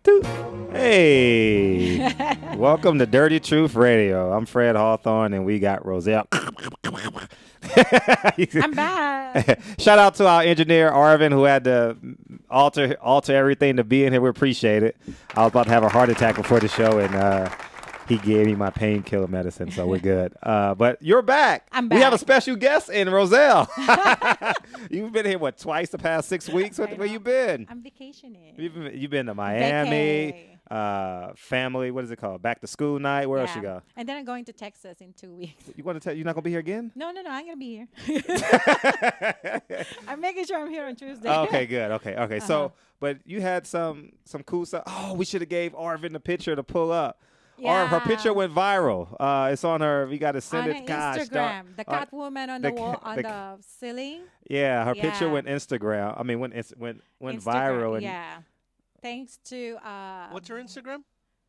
Toot. Hey, welcome to Dirty Truth Radio. I'm Fred Hawthorne, and we got Roselle. I'm back. Shout out to our engineer Arvin, who had to alter everything to be in here. We appreciate it. I was about to have a heart attack before the show, and he gave me my painkiller medicine, so we're good. But you're back. I'm back. We have a special guest in Roselle. You've been here, what, twice the past 6 weeks? Where you been? I'm vacationing. You've been to Miami, family, what is it called? Back to school night. Where else you go? And then I'm going to Texas in 2 weeks. You want to tell you're not gonna be here again? No, I'm gonna be here. I'm making sure I'm here on Tuesday. Okay, good. Okay. So, but you had some cool stuff. Oh, we should have gave Arvin the picture to pull up. Yeah. Her picture went viral. It's on her. We got to send on it. Gosh, Instagram. The cat woman on the wall, on the ceiling. Yeah, her picture went Instagram. I mean, went viral. And yeah. Thanks to what's her Instagram?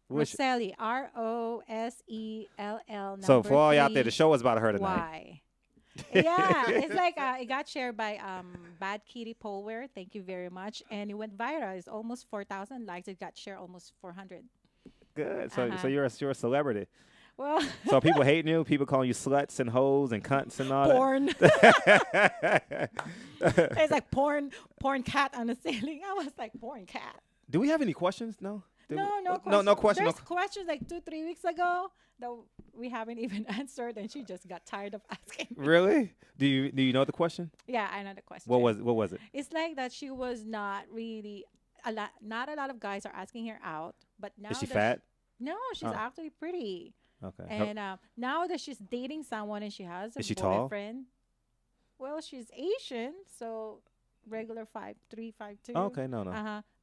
Rosselli, Rosell. So for all you out there, the show was about her tonight. Why? Yeah, it's like it got shared by Bad Kitty Polware. Thank you very much, and it went viral. It's almost 4,000 likes. It got shared almost 400. Good. So you're a celebrity. Well, so people hating you, people calling you sluts and hoes and cunts and all porn. that. It's like porn cat on the ceiling. I was like, porn cat. Do we have any questions? No. No questions. No questions. There's questions like 2-3 weeks ago that we haven't even answered, and she just got tired of asking. Really? Do you know the question? Yeah, I know the question. What was it? It's like that she was not really not a lot of guys are asking her out, but now is she fat? No, she's actually pretty. Okay. And now that she's dating someone and she has a is she boyfriend. Tall? Well, she's Asian, so regular 5'3", 5'2". Okay, no.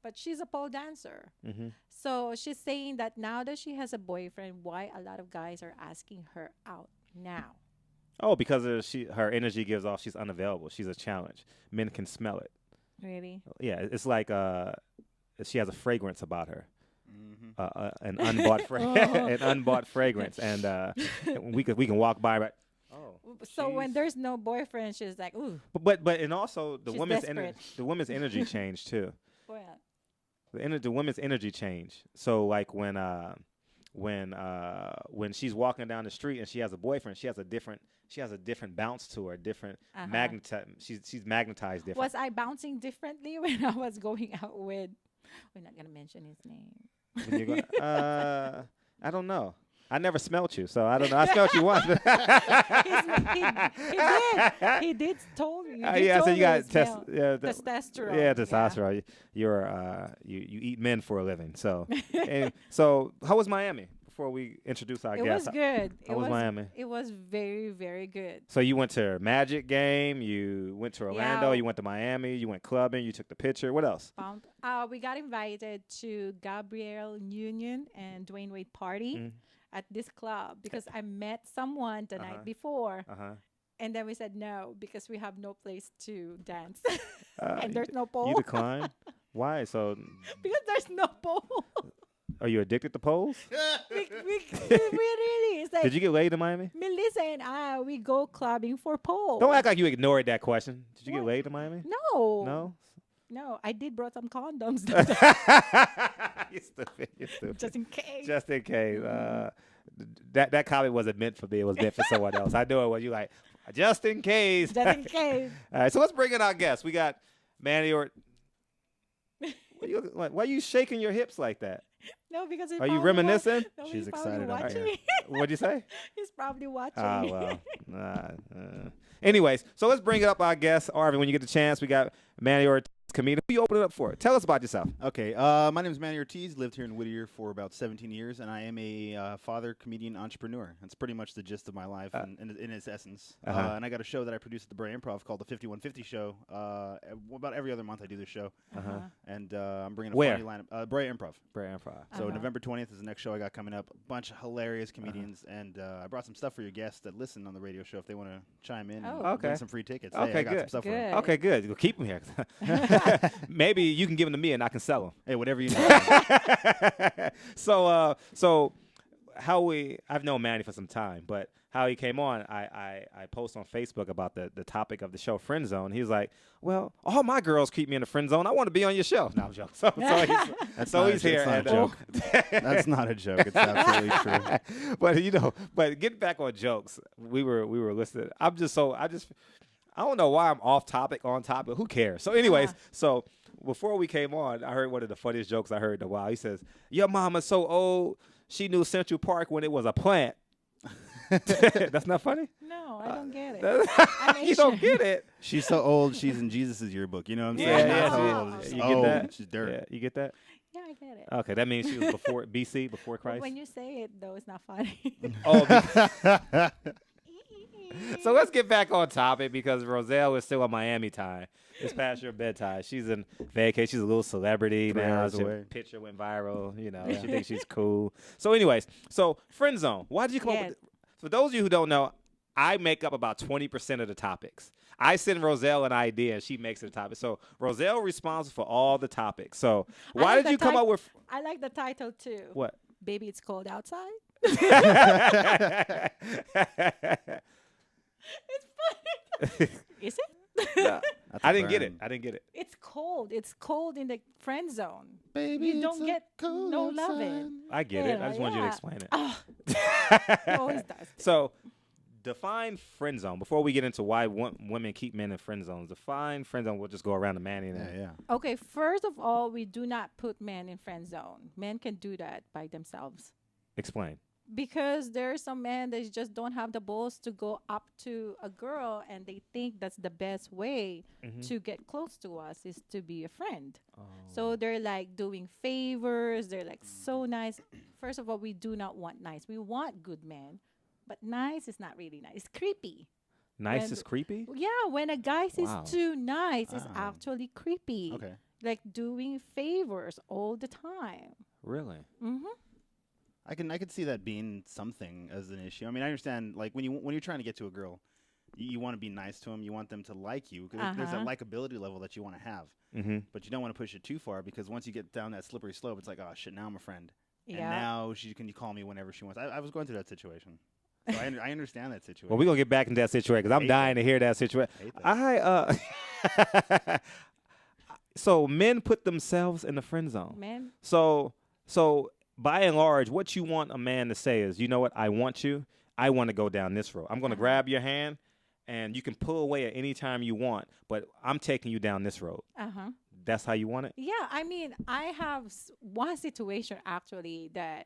But she's a pole dancer. Mm-hmm. So she's saying that now that she has a boyfriend, why a lot of guys are asking her out now? Oh, because her energy gives off. She's unavailable. She's a challenge. Men can smell it. Really? Yeah, it's like she has a fragrance about her. Mm-hmm. An unbought fragrance, and we can walk by. Right? Oh. So when there's no boyfriend, she's like, ooh. But and also the women's energy changed too. Well. The women's energy changed. So like when she's walking down the street and she has a boyfriend, she has a different bounce to her, different she's magnetized different. Was I bouncing differently when I was going out with? We're not gonna mention his name. I don't know. I never smelt you, so I don't know. I smelt you once. He did told me. So you got testosterone. Yeah, testosterone. Yeah. You eat men for a living. So so how was Miami? Before we introduce our guest, it was good. How was Miami? It was very, very good. So you went to a Magic game. You went to Orlando. Yeah. You went to Miami. You went clubbing. You took the picture. What else? We got invited to Gabrielle Union and Dwayne Wade party at this club because I met someone the night before. And then we said no because we have no place to dance. And there's no pole. You declined? Why? So because there's no pole. Are you addicted to poles? we really. It's like, did you get laid in Miami? Melissa and I, we go clubbing for poles. Don't act like you ignored that question. Did you get laid in Miami? No. No, I did brought some condoms. You're stupid. Just in case. Just in case. That comment wasn't meant for me. It was meant for someone else. I know it was. You like, just in case. Just in case. All right, so let's bring in our guest. We got Manny why are you shaking your hips like that? No, because are you reminiscing? No, she's excited. What'd you say? He's probably watching. Well. Anyways, so let's bring up our guest, Arvin. When you get the chance, we got Manny Ortiz, comedian. Who you open it up for? Tell us about yourself. Okay, my name is Manny Ortiz. Lived here in Whittier for about 17 years, and I am a father, comedian, entrepreneur. That's pretty much the gist of my life in its essence. And I got a show that I produce at the Bray Improv called the 5150 Show. About every other month I do this show. And I'm bringing a funny lineup. Bray Improv. Bray Improv. So November 20th is the next show I got coming up. A bunch of hilarious comedians, and I brought some stuff for your guests that listen on the radio show if they want to chime in and win some free tickets. Okay, hey, I got some stuff for them. Okay, good. We'll keep them here. Maybe you can give them to me and I can sell them. Hey, whatever you need. So I've known Manny for some time, but how he came on, I post on Facebook about the topic of the show, friend zone. He's like, well, all my girls keep me in the friend zone. I want to be on your show. No, I'm joking. So he's here. That's not a joke. That's not a joke. It's absolutely true. But getting back on jokes, we were listening. I don't know why I'm off topic, on topic. Who cares? So anyways, so before we came on, I heard one of the funniest jokes I heard in a while. He says, your mama's so old, she knew Central Park when it was a plant. That's not funny? No, I don't get it. You don't get it? She's so old, she's in Jesus' yearbook. You know what I'm saying? Yeah, That's yeah. how old. You get that? She's dirt. Yeah, you get that? Yeah, I get it. Okay, that means she was before BC, before Christ. When you say it, though, it's not funny. Oh, so let's get back on topic because Roselle is still on Miami time. It's past your bedtime. She's in vacation. She's a little celebrity 3 now. hours Her away. picture went viral. You know, she thinks she's cool. So, anyways, friend zone. Why did you come up with? For those of you who don't know, I make up about 20% of the topics. I send Roselle an idea and she makes it a topic. So Roselle responsible for all the topics. So why did you come up with? I like the title too. What? Baby, it's cold outside. It's funny. Is it? No, I didn't get it. It's cold. It's cold in the friend zone. Baby, You don't get no outside. loving. I get it. I just wanted you to Yeah. explain it. He always does. So, define friend zone. Before we get into why women keep men in friend zones, define friend zone. We'll just go around the Manny. Yeah. Okay, first of all, we do not put men in friend zone. Men can do that by themselves. Explain. Because there are some men that just don't have the balls to go up to a girl and they think that's the best way to get close to us is to be a friend. So they're like doing favors. They're like so nice. First of all, we do not want nice. We want good men. But nice is not really nice. It's creepy. Nice is creepy? Yeah, when a guy says Wow. too nice, it's actually creepy. Okay. Like doing favors all the time. Really? Mm-hmm. I can see that being something as an issue. I mean, I understand like when you're trying to get to a girl, you want to be nice to them. You want them to like you. 'Cause there's that likability level that you want to have. Mm-hmm. But you don't want to push it too far because once you get down that slippery slope, it's like, oh shit, now I'm a friend. Yeah. And now she can call me whenever she wants. I was going through that situation. So I understand that situation. Well, we're going to get back into that situation because I'm dying to hear that situation. So men put themselves in the friend zone. Men. So by and large, what you want a man to say is, you know what, I want you. I want to go down this road. I'm going to grab your hand, and you can pull away at any time you want, but I'm taking you down this road. Uh-huh. That's how you want it? Yeah, I mean, I have one situation actually that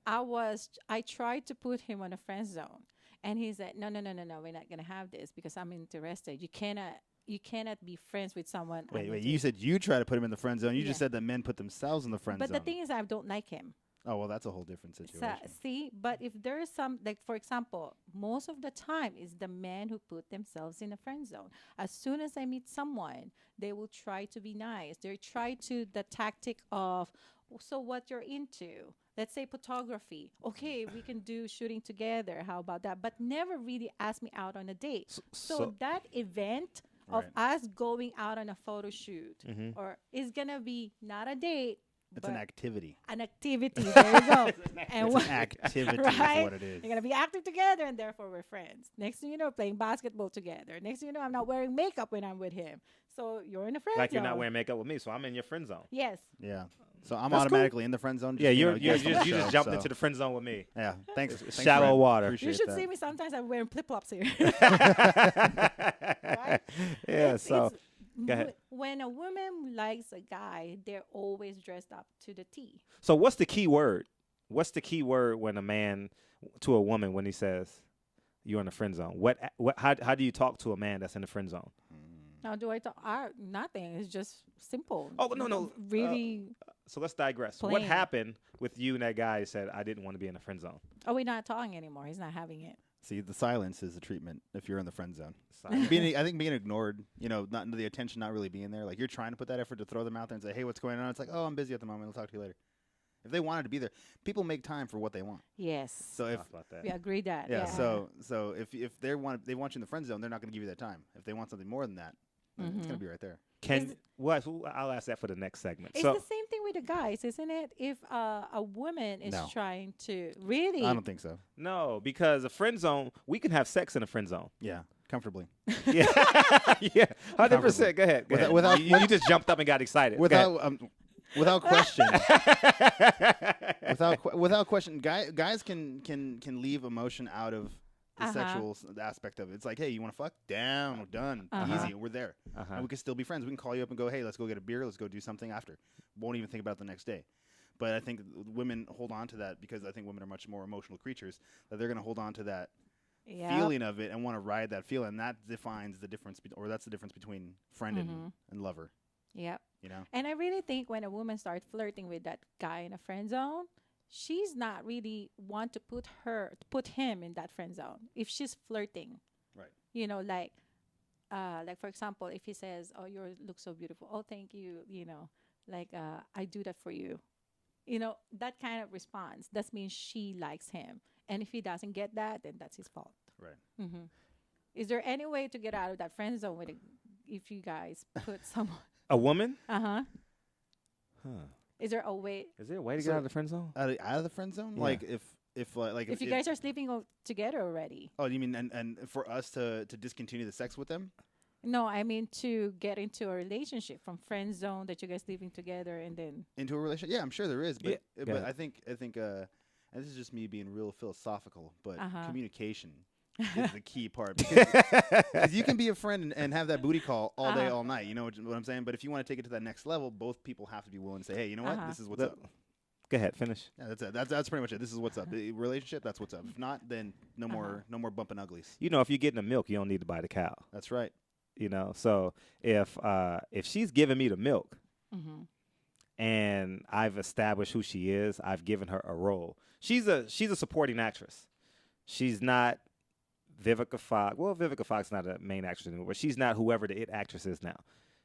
I tried to put him on a friend zone, and he said, no, we're not going to have this because I'm interested. You cannot be friends with someone. Wait, you said you try to put him in the friend zone. You just said that men put themselves in the friend zone. But the thing is, I don't like him. Oh, well, that's a whole different situation. So, see, but if there is some, like, for example, most of the time it's the men who put themselves in a friend zone. As soon as I meet someone, they will try to be nice. They try to the tactic of, so what you're into. Let's say photography. Okay, we can do shooting together. How about that? But never really ask me out on a date. So that event of us going out on a photo shoot or is going to be not a date. It's an activity. An activity. There you go. It's an activity is what it is. You're going to be active together, and therefore we're friends. Next thing you know, playing basketball together. Next thing you know, I'm not wearing makeup when I'm with him. So you're in a friend zone. Like you're not wearing makeup with me, so I'm in your friend zone. Yes. Yeah. So I'm That's automatically in the friend zone. Yeah, you just just jumped into the friend zone with me. Yeah, thanks. Shallow Fred. water. Appreciate You should that. see me sometimes. I'm wearing flip-flops here. Yeah, so go ahead. When a woman likes a guy, they're always dressed up to the T. So what's the key word? What's the key word when a man to a woman when he says you're in the friend zone? How do you talk to a man that's in the friend zone? Now, do I talk? Nothing. It's just simple. Oh, no. Really. So let's digress. Plain. What happened with you and that guy who said I didn't want to be in the friend zone? Oh, we're not talking anymore. He's not having it. See, the silence is the treatment if you're in the friend zone. I think being ignored, not the attention not really being there. Like you're trying to put that effort to throw them out there and say, hey, what's going on? It's like, oh, I'm busy at the moment. I'll talk to you later. If they wanted to be there, people make time for what they want. Yes. So if Talk about that. We agree that. yeah, so if they want you in the friend zone, they're not going to give you that time. If they want something more than that, It's gonna be right there. I'll ask that for the next segment. It's the same thing with the guys, isn't it? If a woman is trying to really, I don't think so. No, because a friend zone, we can have sex in a friend zone. Yeah, comfortably. Yeah, yeah, 100%. Go ahead. Without you just jumped up and got excited. Without question, without question, guys can leave emotion out of the sexual aspect of it. It's like, hey, you want to fuck? Down, we're done, easy, we're there, and we can still be friends. We can call you up and go, hey, let's go get a beer, let's go do something after. Won't even think about it the next day. But I think women hold on to that because I think women are much more emotional creatures, that they're going to hold on to that feeling of it and want to ride that feeling. And that defines the difference, that's the difference between friend and lover. Yep. You know? And I really think when a woman starts flirting with that guy in a friend zone, she's not really want to put him in that friend zone. If she's flirting, right? You know, like for example, if he says, "Oh, you look so beautiful," "Oh, thank you," you know, like I do that for you, you know, that kind of response. That means she likes him, and if he doesn't get that, then that's his fault. Right. Mm-hmm. Is there any way to get out of that friend zone if you guys put someone? A woman? Huh. Huh. Is there a way? Is there a way to get out of the friend zone? Out of the friend zone? Yeah. Like if you guys are sleeping together already. Oh, you mean and for us to discontinue the sex with them? No, I mean to get into a relationship from friend zone that you guys living together and then into a relationship. Yeah, I'm sure there is, but Yeah. I think and this is just me being real philosophical, but communication is the key part, because you can be a friend and have that booty call all day, all night. You know what I'm saying? But if you want to take it to that next level, both people have to be willing to say, hey, you know what? This is what's up. Go ahead, finish. Yeah, that's it. That's pretty much it. This is what's up. The relationship, that's what's up. If not, then no more bumping uglies. You know, if you're getting the milk, you don't need to buy the cow. That's right. You know, so if she's giving me the milk, and I've established who she is, I've given her a role. She's a supporting actress. She's not Vivica Fox. Well, Vivica Fox is not a main actress anymore, but she's not whoever the it actress is now.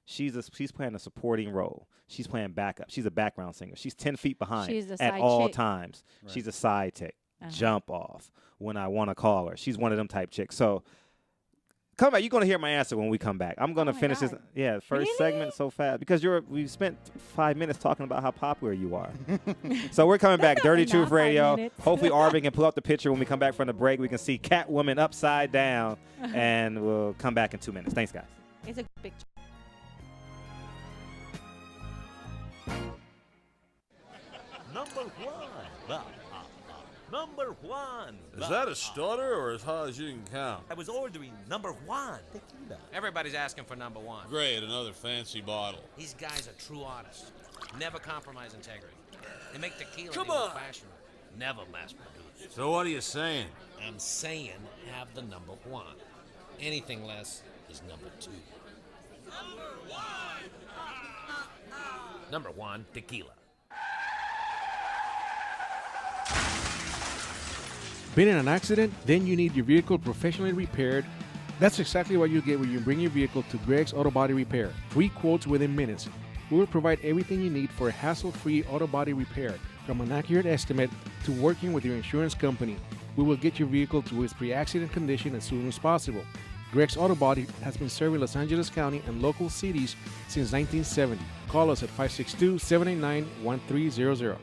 She's playing a supporting role. She's playing backup. She's a background singer. She's 10 feet behind at all times. Right. She's a side chick. Jump off when I want to call her. She's one of them type chicks. So come back. You're going to hear my answer when we come back. I'm going to finish this. Yeah, first segment so fast because we spent 5 minutes talking about how popular you are. So we're coming back. Dirty Truth Radio. Hopefully Arvin can pull up the picture when we come back from the break. We can see Catwoman upside down, and we'll come back in 2 minutes. Thanks, guys. It's a good picture. Number one. Number one. Is that a stutter or as high as you can count? I was ordering number one tequila. Everybody's asking for number one. Great, another fancy bottle. These guys are true artists. Never compromise integrity. They make tequila Come in on. fashion. Never mass produced. So what are you saying? I'm saying have the number one. Anything less is number two. Number one tequila. Been in an accident? Then you need your vehicle professionally repaired. That's exactly what you get when you bring your vehicle to Greg's Auto Body Repair. Free quotes within minutes. We will provide everything you need for a hassle-free auto body repair, from an accurate estimate to working with your insurance company. We will get your vehicle to its pre-accident condition as soon as possible. Greg's Auto Body has been serving Los Angeles County and local cities since 1970. Call us at 562-789-1300.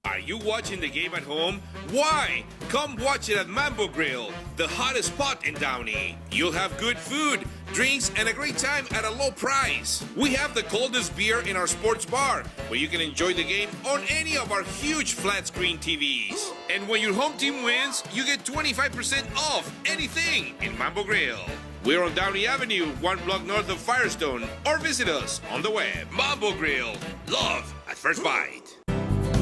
Are you watching the game at home? Why? Come watch it at Mambo Grill, the hottest spot in Downey. You'll have good food, drinks, and a great time at a low price. We have the coldest beer in our sports bar, where you can enjoy the game on any of our huge flat screen TVs. And when your home team wins, you get 25% off anything in Mambo Grill. We're on Downey Avenue, 1 block north of Firestone, or visit us on the web. Mambo Grill, love at first bite.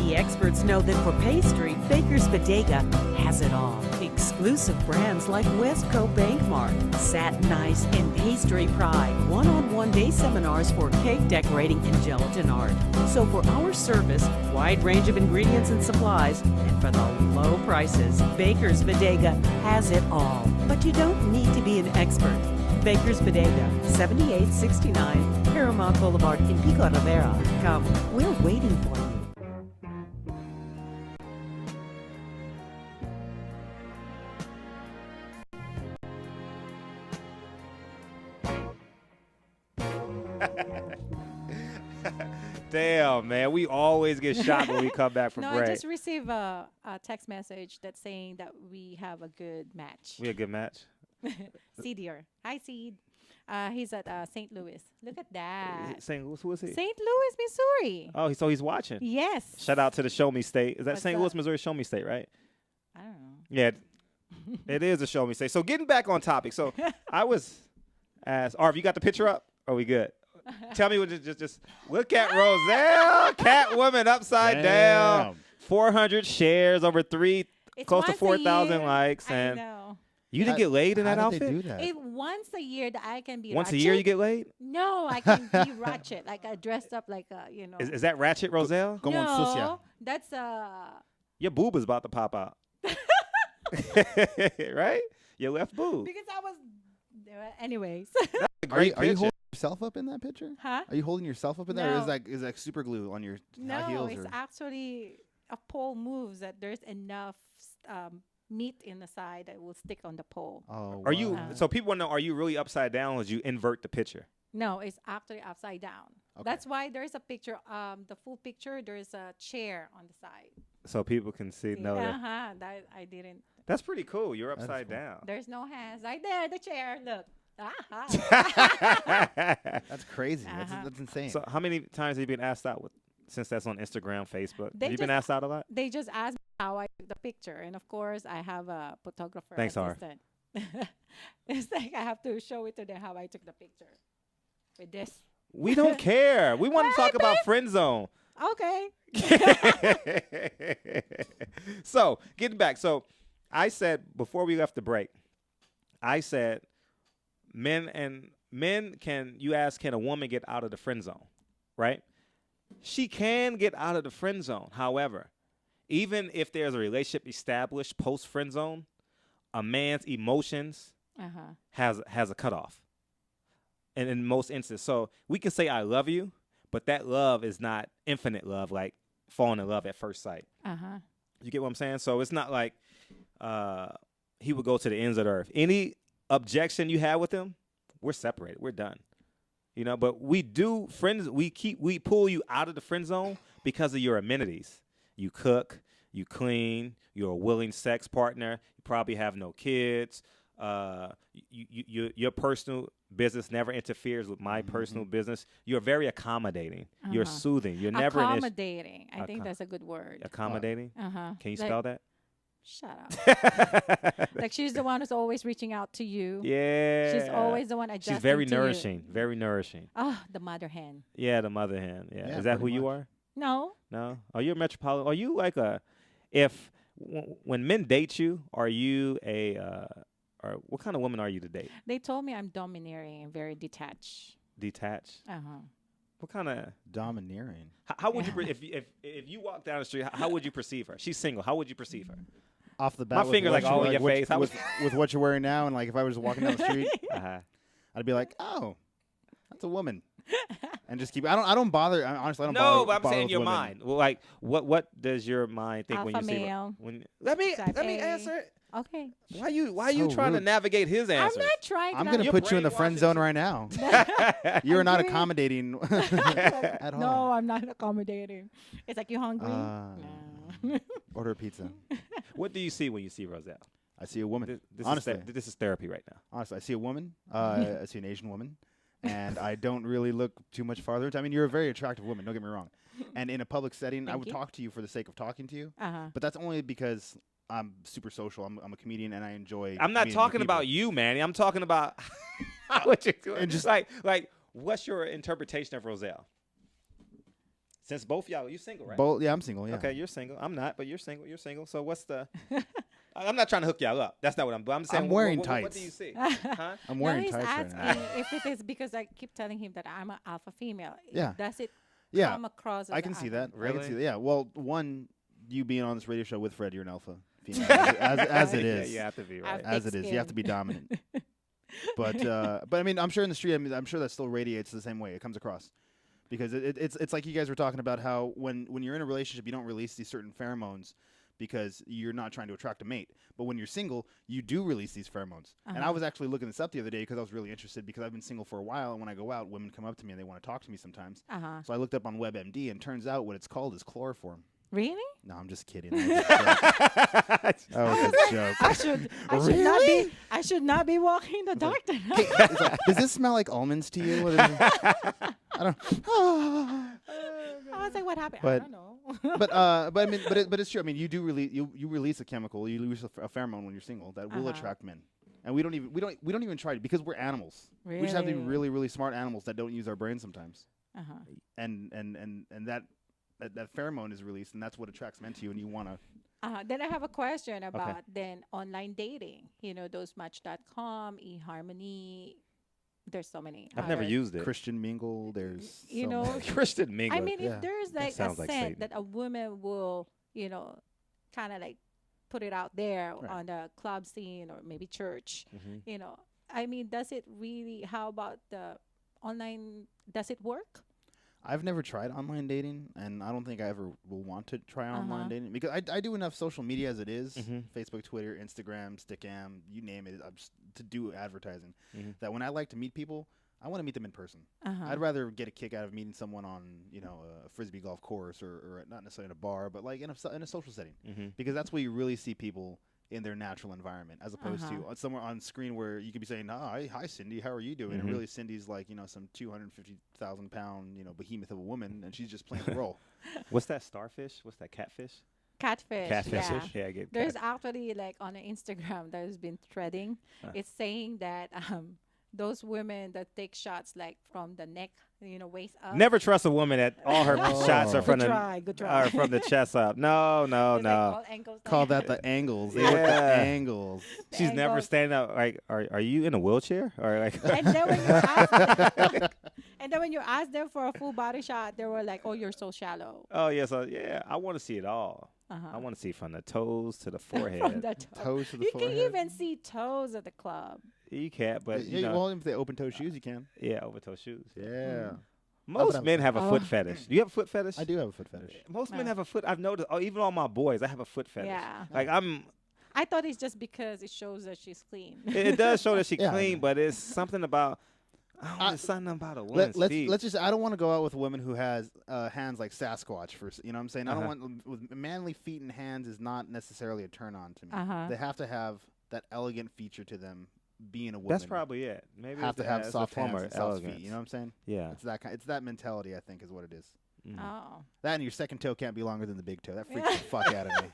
The experts know that for pastry, Baker's Bodega has it all. Exclusive brands like Westco Bankmart, Satin Ice, and Pastry Pride. One-on-one day seminars for cake decorating and gelatin art. So for our service, wide range of ingredients and supplies, and for the low prices, Baker's Bodega has it all. But you don't need to be an expert. Baker's Bodega, 7869 Paramount Boulevard in Pico Rivera. Come, we're waiting for you. Damn, man. We always get shot when we come back from No, break. I just received a text message that's saying that we have a good match. We a good match. Seedier. Hi, Seed. He's at St. Louis. Look at that. St. Louis, who is he? St. Louis, Missouri. Oh, so he's watching. Yes. Shout out to the Show Me State. Is that What's St. up? Louis, Missouri Show Me State, right? I don't know. Yeah, it is a Show Me State. So getting back on topic. So I was asked, Arv, you got the picture up? Are we good? Tell me what just look at Roselle, Catwoman upside down. 400 shares, over close to once a 4,000 year. likes, I and know. you didn't get laid in that How did outfit. they do that? It once a year that I can be Once a ratchet. year you get laid. No, I can be ratchet. Like I dressed up like a, you know. Is that ratchet, Roselle? Como sucia. No, that's Your boob is about to pop out. Right? Your left boob. because I was. Anyways, Are you Great picture. holding yourself up in that picture? huh? Are you holding yourself up in there, or No. is that super glue on your high No, heels? it's Or? actually a pole moves that there's enough meat in the side that will stick on the pole. Oh, Are you? wow. So people want to know: are you really upside down, or did you invert the picture? No, it's actually upside down. Okay. That's why there's a picture. The full picture. There's a chair on the side. So people can see. No, That I didn't. that's pretty cool. You're That is upside cool. down. There's no hands. Right there, the chair. Look. That's crazy. Uh-huh. That's insane. So how many times have you been asked out with? Since that's on Instagram, Facebook, They have you been just- asked out a lot? They just asked me how I took the picture, and of course, I have a photographer Thanks, Har. assistant. It's like I have to show it to them how I took the picture with this. We don't care. We want to talk about friend zone. Okay. So getting back. So I said before we left the break, I said men can you ask, can a woman get out of the friend zone? Right? She can get out of the friend zone. However, even if there's a relationship established post friend zone, a man's emotions has a cutoff. And in most instances, so we can say I love you, but that love is not infinite love, like falling in love at first sight. You get what I'm saying? So it's not like he would go to the ends of the earth. Any objection you have with him, we're separated. We're done. You know, but we do friends. We pull you out of the friend zone because of your amenities. You cook, you clean, you're a willing sex partner. You probably have no kids. Your personal business never interferes with my personal business. You're very accommodating. You're soothing. You're never accommodating. I think that's a good word. Accommodating. Can you spell that? Shut up. Like she's the one who's always reaching out to you. Yeah. She's always the one adjusting. She's very to nourishing. You. Very nourishing. Oh, the mother hen. Yeah, the mother hen. Yeah. Yeah, Is that who pretty you much. are? No. No. Are you a metropolitan? Are you like when men date you? Are you or what kind of woman are you to date? They told me I'm domineering and very detached. Detached. What kind of Domineering. How would you if you walk down the street? How would you perceive her? She's single. How would you perceive her? Off the bat, My with finger, what like, you- all in your what- face. I was- with what you're wearing now, and like if I was just walking down the street, Uh-huh. I'd be like, oh, that's a woman, and just keep. I don't bother. Honestly, I don't. No, bother, but I'm bother saying with your women. mind. Well, like what does your mind think when Alpha you see male. when let me Type let me A. answer it. Okay. Why are you So trying to rude. navigate his I'm answer? not trying to. I'm gonna You're put you in the friend zone brainwashing. right now. You're I'm not doing- accommodating at all. No, I'm not accommodating. It's like, you hungry? No. Order a pizza. What do you see when you see Roselle? I see a woman. This Honestly, this is therapy right now. honestly, I see a woman. I see an Asian woman, and I don't really look too much farther. I mean, you're a very attractive woman. Don't get me wrong. And in a public setting, I Thank would you. talk to you for the sake of talking to you. Uh-huh. But that's only because I'm super social. I'm a comedian, and I enjoy. I'm not meeting new talking about people. you, Manny. I'm talking about what you're doing. And just- like what's your interpretation of Roselle? Since both y'all, you single, right? Both. Yeah, I'm single. Yeah. Okay, you're single. I'm not, but you're single. You're single. So what's the? I'm not trying to hook y'all up. That's not what I'm. I'm saying. I'm wearing what tights. do you see? Huh? I'm No, wearing he's tights right asking now. if it is because I keep telling him that I'm an alpha female. Yeah. Does it Yeah, come across as I an can see alpha? that. I Really? can see that. Yeah. Well, one, you being on this radio show with Fred, you're an alpha female, as it is. Yeah, you have to be I've- right. As thick it is, you have to be skin. dominant. But I mean, I'm sure in the street, I'm sure that still radiates the same way. It comes across, because it's like you guys were talking about how when you're in a relationship, you don't release these certain pheromones, because you're not trying to attract a mate. But when you're single, you do release these pheromones. And I was actually looking this up the other day because I was really interested because I've been single for a while. And when I go out, women come up to me and they want to talk to me sometimes. So I looked up on WebMD, and turns out what it's called is chloroform. Really? No, I'm just kidding. That was a joke. I should not be walking in the dark tonight. It's like, does this smell like almonds to you? I don't. I was like, what happened? But- I don't know. but I mean, but it's true. I mean, you do release you release a chemical, you release a pheromone when you're single that will attract men, and we don't even try to, because we're animals. We just have to be really, really smart animals that don't use our brains sometimes. And that pheromone is released, and that's what attracts men to you, and you want to. Then I have a question about then online dating. You know, those Match.com, eHarmony. There's so many. I've never used it. Christian Mingle. There's You so know, many. Christian Mingle. I mean, if there's like a sounds like scent Satan. that a woman will, you know, kind of like put it out there on the club scene or maybe church, you know, I mean, does it really, how about the online, does it work? I've never tried online dating, and I don't think I ever will want to try online dating, because I do enough social media as it is, Facebook, Twitter, Instagram, Stickam, you name it, to do advertising, that when I like to meet people, I want to meet them in person. I'd rather get a kick out of meeting someone on, you know, a frisbee golf course, or not necessarily in a bar, but like in a social setting, because that's where you really see people in their natural environment, as opposed to somewhere on screen where you could be saying, hi Cindy, how are you doing? And really Cindy's like, you know, some 250,000 pound, you know, behemoth of a woman, and she's just playing the role. What's that starfish? What's that catfish? Catfish. Catfish. Yeah. I get There's actually like on Instagram there's been threading. It's saying that those women that take shots like from the neck, you know, waist up. Never trust a woman that all her shots are from Good try. are from the chest up. No. It's like all angles Call like that the angles. They work the angles. She's never angles. standing up. Like, are you in a wheelchair? Or like, And then when you ask them, them for a full body shot, they were like, "Oh, you're so shallow." oh yes, I want to see it all. I want to see from the toes to the forehead. From the Toes to the you forehead. can even see toes at the club. You can't, but you Yeah, know, well, if they open toe shoes, you can. yeah, over toe shoes. Yeah. Most men have a foot fetish. Do you have a foot fetish? I do have a foot fetish. Most men have a foot. I've noticed. Oh, even all my boys, I have a foot fetish. Yeah. Like I thought it's just because it shows that she's clean. it does show that she's Yeah. clean, but it's something about. There's something about a woman's feet. Let's just. I don't want to go out with a woman who has hands like Sasquatch. You know what I'm saying? I don't want with manly feet and hands is not necessarily a turn on to me. They have to have that elegant feature to them. Being a woman, That's probably it. Maybe have it's to have it's a soft form hands of and soft elegance. feet. You know what I'm saying? Yeah. It's that mentality, I think, is what it is. Oh. That and your second toe can't be longer than the big toe. That freaks the fuck out of me.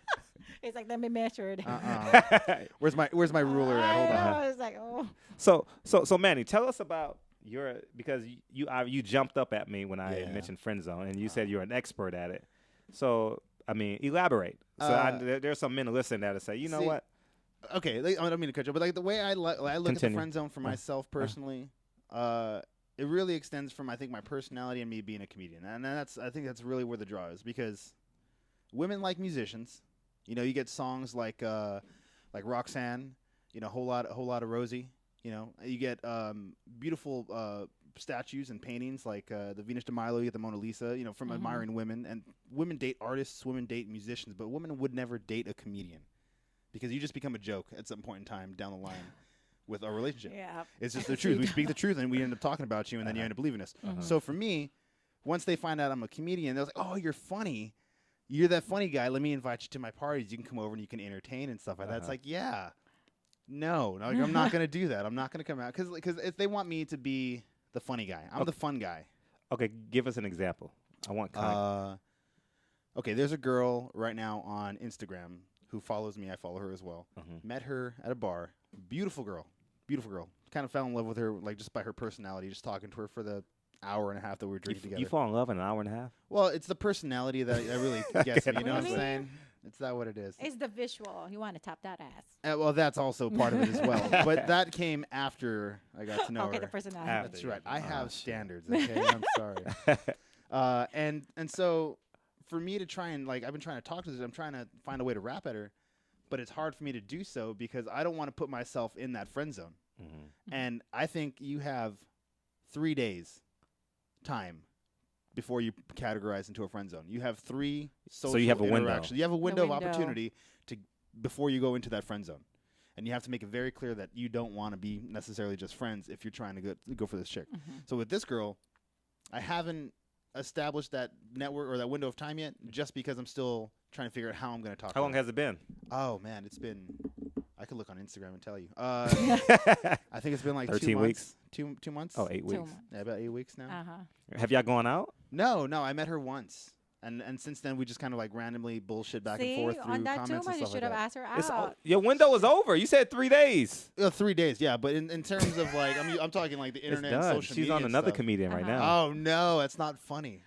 It's like, let me measure it. Where's my ruler at? Hold on. I was like, oh. So Manny, tell us about because you jumped up at me when I mentioned friend zone, and you said you're an expert at it. So I mean, elaborate. So there's some men listening that say, you know what? Okay, I don't mean to cut you, but like the way I look at the Continue. friend zone for myself personally, it really extends from, I think, my personality and me being a comedian, and I think that's really where the draw is, because women like musicians. You know, you get songs like Roxanne, you know, whole lot of Rosie. You know, you get beautiful statues and paintings like the Venus de Milo, you get the Mona Lisa. You know, from admiring women, and women date artists, women date musicians, but women would never date a comedian. Because you just become a joke at some point in time down the line with our relationship. Yeah. It's just the truth. We speak the truth, and we end up talking about you, and then you end up believing us. So for me, once they find out I'm a comedian, they're like, "Oh, you're funny. You're that funny guy. Let me invite you to my parties. You can come over and you can entertain and stuff like that." It's like, yeah. No, like, I'm not going to do that. I'm not going to come out. Because if they want me to be the funny guy. I'm the fun guy. Okay, give us an example. I want okay, there's a girl right now on Instagram who follows me. I follow her as well. Met her at a bar. Beautiful girl. Kind of fell in love with her, like, just by her personality, just talking to her for the hour and a half that we were drinking together. You fall in love in an hour and a half? Well, it's the personality that really gets me. You know what I'm Really? saying? It's that what it is. It's the visual. You want to tap that ass. Well, that's also part of it as well. But that came after I got to know her. Okay, the personality. That's right. I have standards. Okay, I'm sorry. And so for me to try and, like, I've been trying to talk to her. I'm trying to find a way to rap at her, but it's hard for me to do so because I don't want to put myself in that friend zone. And I think you have 3 days time before you categorize into a friend zone. You have 3 social So you have a window. interactions. You have a window of window. opportunity before you go into that friend zone. And you have to make it very clear that you don't want to be necessarily just friends if you're trying to go for this chick. So with this girl, I haven't established that network or that window of time yet, just because I'm still trying to figure out how I'm going to talk. How long has it been? Oh man, it's been. I could look on Instagram and tell you. I think it's been like 13 2 weeks. months. 2 months. Oh, 8 2 weeks. months. Yeah, about 8 weeks now. Have y'all gone out? No, I met her once, and since then we just kind of like randomly bullshit back and forth through on that 2 comments and months, you stuff should like have that. asked her out. Your window is over. You said 3 days. 3 days, yeah. But in terms of like, I'm talking like the It's internet, and done. social She's media on and another stuff. comedian right now. Oh no, that's not funny.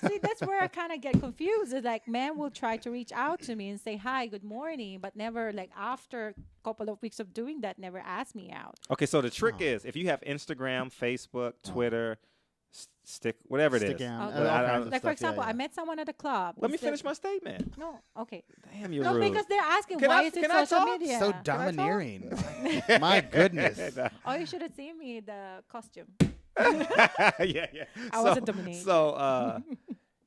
See, that's where I kind of get confused. It's like men will try to reach out to me and say hi, good morning, but never like after a couple of weeks of doing that, never ask me out. Okay, so the trick is if you have Instagram, Facebook, Twitter, whatever it is. Stickam, Okay. all kinds of Like, for stuff, example, yeah. I met someone at a club. Let me Instead- finish my statement. No, okay. Damn, you're No, rude. because they're asking Can why I- is it can I social talk? media? So Can I talk? domineering. My goodness. Oh, you should have seen me the costume. yeah. I wasn't dominating. So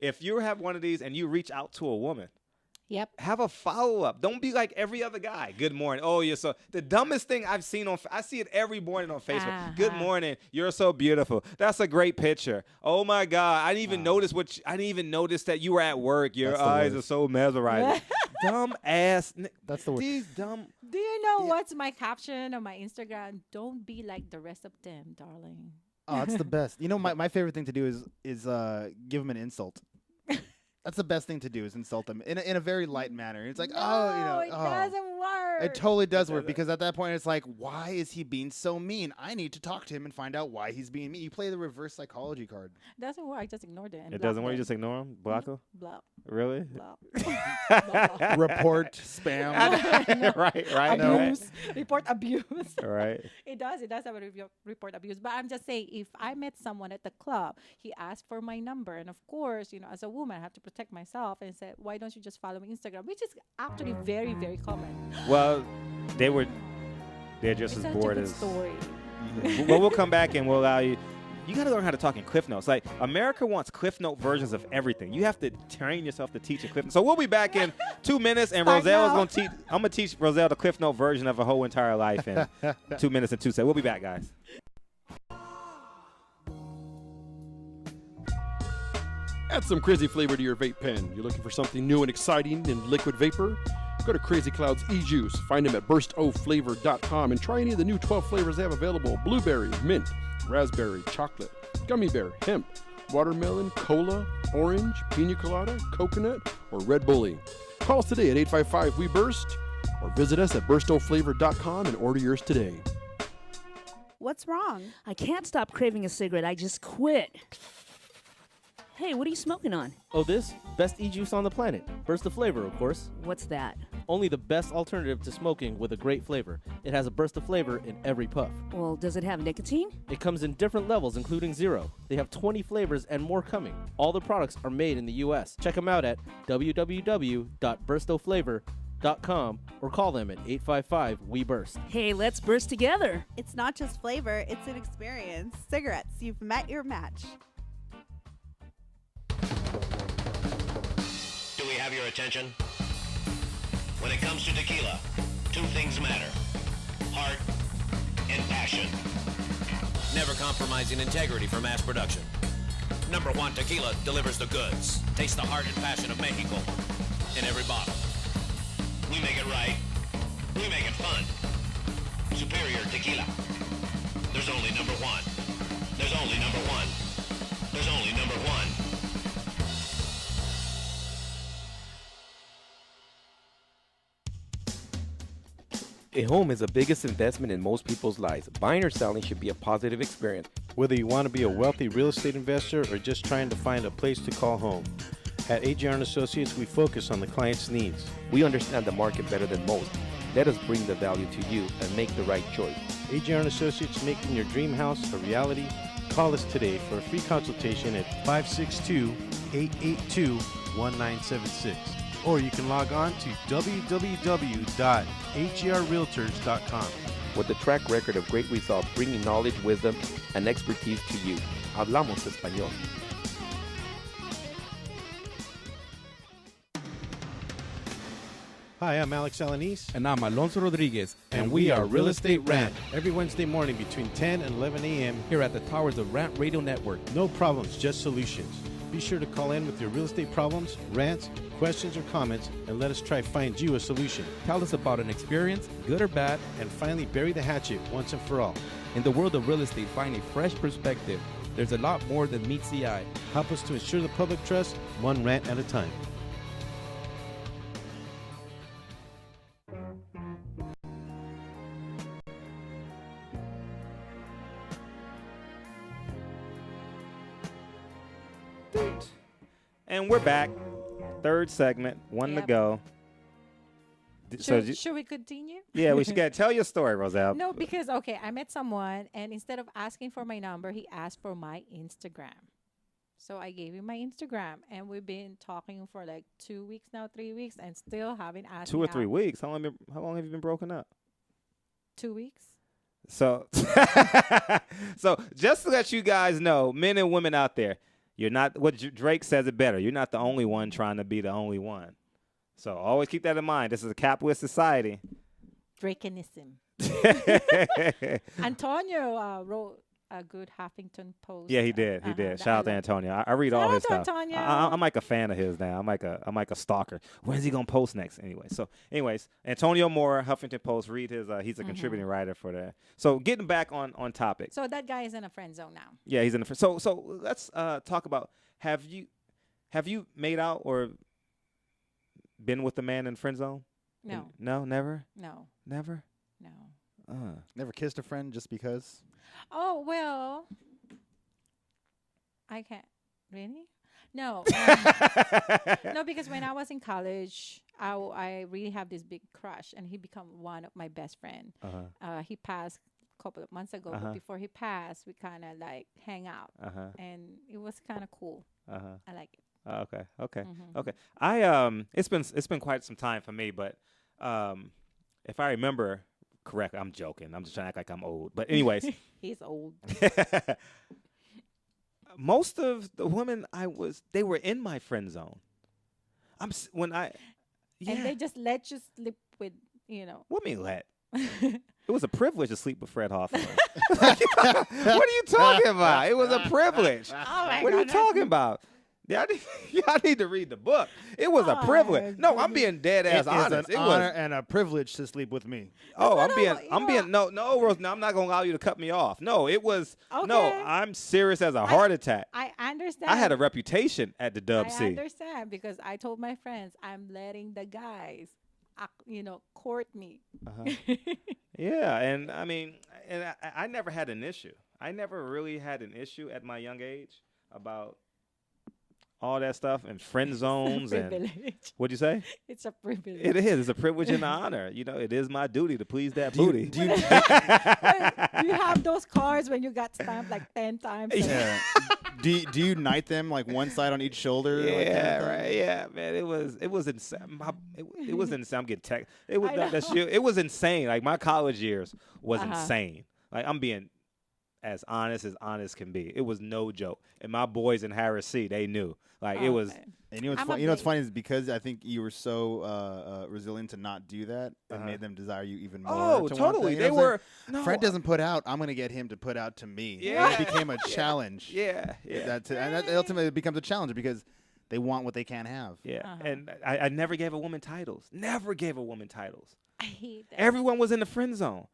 if you have one of these and you reach out to a woman, Yep. have a follow-up. Don't be like every other guy. Good morning. Oh, you're so... The dumbest thing I've seen I see it every morning on Facebook. Good morning. You're so beautiful. That's a great picture. Oh, my God. I didn't even notice I didn't even notice that you were at work. Your That's the eyes worst. are so mesmerizing. Dumb ass. That's the word. These dumb... Do you know what's my caption on my Instagram? Don't be like the rest of them, darling. Oh, that's the best. You know, my favorite thing to do is give them an insult. That's the best thing to do is insult them in a very light manner. It's like, No, it doesn't work. It totally does work because at that point it's like, why is he being so mean? I need to talk to him and find out why he's being mean. You play the reverse psychology card. Doesn't work. Just ignore them. It doesn't work. You just ignore them? Block them? Blah, Really? blah, blah. Report spam. right. Abuse. Report abuse. Right. It does have a report abuse. But I'm just saying, if I met someone at the club, he asked for my number. And of course, as a woman, I have to protect myself and said, why don't you just follow me Instagram? Which is actually very, very common. Well, they're just It's as such bored a good as... story. Well, we'll come back and we'll allow you... You got to learn how to talk in Cliff Notes. Like, America wants Cliff Note versions of everything. You have to train yourself to teach a Cliff Note. So we'll be back in 2 minutes, and Start Roselle is now. going to teach... I'm going to teach Roselle the Cliff Note version of her whole entire life in 2 minutes and 2 seconds. We'll be back, guys. Add some crazy flavor to your vape pen. You're looking for something new and exciting in liquid vapor? Go to Crazy Cloud's e-Juice. Find them at burstoflavor.com and try any of the new 12 flavors they have available. Blueberry, mint, raspberry, chocolate, gummy bear, hemp, watermelon, cola, orange, pina colada, coconut, or Red Bully. Call us today at 855-WE-BURST or visit us at burstoflavor.com and order yours today. What's wrong? I can't stop craving a cigarette. I just quit. Hey, what are you smoking on? Oh, this? Best e-juice on the planet. Burst of flavor, of course. What's that? Only the best alternative to smoking with a great flavor. It has a burst of flavor in every puff. Well, does it have nicotine? It comes in different levels, including 0. They have 20 flavors and more coming. All the products are made in the U.S. Check them out at www.burstoflavor.com or call them at 855-WE-BURST. Hey, let's burst together. It's not just flavor, it's an experience. Cigarettes, you've met your match. Do we have your attention? When it comes to tequila, 2 things matter: heart and passion. Never compromising integrity for mass production. Number 1 tequila delivers the goods. Taste the heart and passion of Mexico in every bottle. We make it right. We make it fun. Superior tequila. There's only number 1. There's only number 1. There's only number 1. A home is the biggest investment in most people's lives. Buying or selling should be a positive experience. Whether you want to be a wealthy real estate investor or just trying to find a place to call home. At AJR & Associates, we focus on the client's needs. We understand the market better than most. Let us bring the value to you and make the right choice. AJR & Associates, making your dream house a reality. Call us today for a free consultation at 562-882-1976. Or you can log on to www.agrrealtors.com. With a track record of great results, bringing knowledge, wisdom, and expertise to you. Hablamos Español. Hi, I'm Alex Alanis. And I'm Alonso Rodriguez. And we are Real Estate Rant. Every Wednesday morning between 10 and 11 a.m. Here at the towers of Rant Radio Network. No problems, just solutions. Be sure to call in with your real estate problems, rants, questions, or comments, and let us try find you a solution. Tell us about an experience, good or bad, and finally bury the hatchet once and for all. In the world of real estate, find a fresh perspective. There's a lot more than meets the eye. Help us to ensure the public trust, one rant at a time. And we're back. Third segment, one to go. Should we continue? Yeah, we should tell your story, Roselle. No, because, okay, I met someone, and instead of asking for my number, he asked for my Instagram. So I gave him my Instagram, and we've been talking for like 2 weeks now, 3 weeks, and still haven't asked 2 or 3 weeks? How long have you been broken up? 2 weeks. So, so just to let you guys know, men and women out there, you're not, what Drake says it better, you're not the only one trying to be the only one. So always keep that in mind. This is a capitalist society. Drakenism. Antonio wrote a good Huffington Post. Yeah, he did. He did. Shout out to Antonio. I read all his stuff. I'm like a fan of his now. I'm like a stalker. When's he gonna post next? Anyway, Antonio Moore, Huffington Post. Read his. He's a contributing writer for that. So getting back on topic. So that guy is in a friend zone now. Yeah, he's in the. So let's talk about have you made out or been with a man in friend zone? No. No, never. No. Never. No. Never kissed a friend just because? Oh, well, I can't. Really? No. No, because when I was in college, I really have this big crush, and he became one of my best friend. He passed a couple of months ago, but before he passed, we kind of like hang out, and it was kind of cool. I like it. Okay. I it's been quite some time for me, but if I remember correct, I'm joking. I'm just trying to act like I'm old. But anyways, he's old. Most of the women they were in my friend zone. And they just let you sleep with, What mean let? It was a privilege to sleep with Fred Hawthorne. What are you talking about? It was a privilege. Oh my what are you talking about? Y'all need to read the book. It was a privilege. No, I'm being dead ass honest. It was an honor and a privilege to sleep with me. Oh, no, Rose. No, I'm not gonna allow you to cut me off. No, it was no. I'm serious as a heart attack. I understand. I had a reputation at the Dub C. I understand because I told my friends I'm letting the guys, court me. Yeah, and I mean, I never had an issue. I never really had an issue at my young age about all that stuff and friend zones and what'd you say? It's a privilege. It is. It's a privilege and an honor. It is my duty to please that booty. Do you have those cards when you got stamped like 10 times? Yeah. Do you knight them like one side on each shoulder? Yeah, right. Yeah, man. It was insane. It was insane. I'm getting tech. It was insane. Like my college years was insane. Like I'm being as honest can be. It was no joke. And my boys in Harris C, they knew. Like it was. And what's funny is because I think you were so resilient to not do that, it made them desire you even more. Oh, totally. They were. No, Fred doesn't put out. I'm going to get him to put out to me. Yeah. It became a challenge. Yeah. And that ultimately becomes a challenge because they want what they can't have. Yeah. And I never gave a woman titles. Never gave a woman titles. I hate that. Everyone was in the friend zone.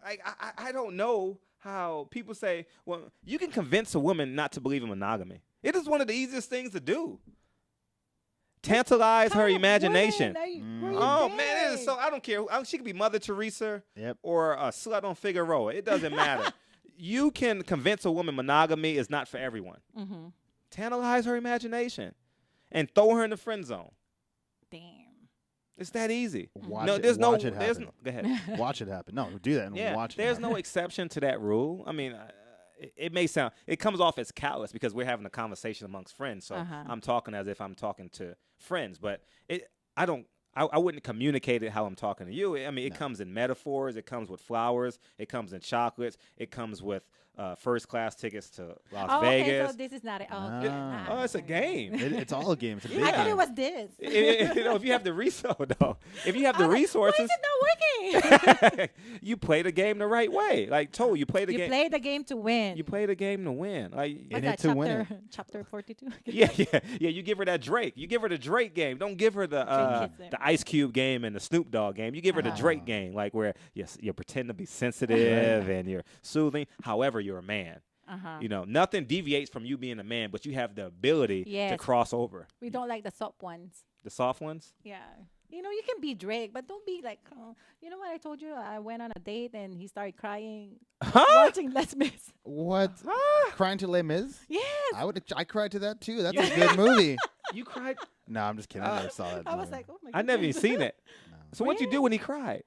I don't know how people say, well, you can convince a woman not to believe in monogamy. It is one of the easiest things to do. Tantalize her imagination. Oh, man, it is so, I don't care. She could be Mother Teresa or a slut on Figueroa. It doesn't matter. You can convince a woman monogamy is not for everyone. Tantalize her imagination and throw her in the friend zone. Damn. It's that easy. Watch it happen. Go ahead. Watch it happen. No, do that and watch it. There's no exception to that rule. I mean, it comes off as callous because we're having a conversation amongst friends. So I'm talking as if I'm talking to friends, but I wouldn't communicate it how I'm talking to you. I mean, it comes in metaphors. It comes with flowers. It comes in chocolates. It comes with first class tickets to Las Oh, okay, Vegas. so this is not it. Oh, No. okay. Oh, it's a game. It's all a game. It's a big I thought game. it was this. If you have the resources, if you have the Why resources, is it not working? you play the game the right way. Like Toad, you play the You game. play the game to win. You play the game to win. Like What's that, chapter 42? yeah. You give her that Drake. You give her the Drake game. Don't give her the Ice Cube game and the Snoop Dogg game. You give her the Drake game, like where you pretend to be sensitive and you're soothing. However, you're a man. You know, nothing deviates from you being a man, but you have the ability to Yes. cross over. We don't like the soft ones. The soft ones. Yeah. You know, you can be Drake, but don't be like, you know what I told you? I went on a date and he started crying watching Les Mis. What? Crying to Les Mis? Yes. I cried to that too. That's a good movie. You cried? No, I'm just kidding. I never saw that. I was movie. like, oh my god. I never even seen it. So what'd you do when he cried?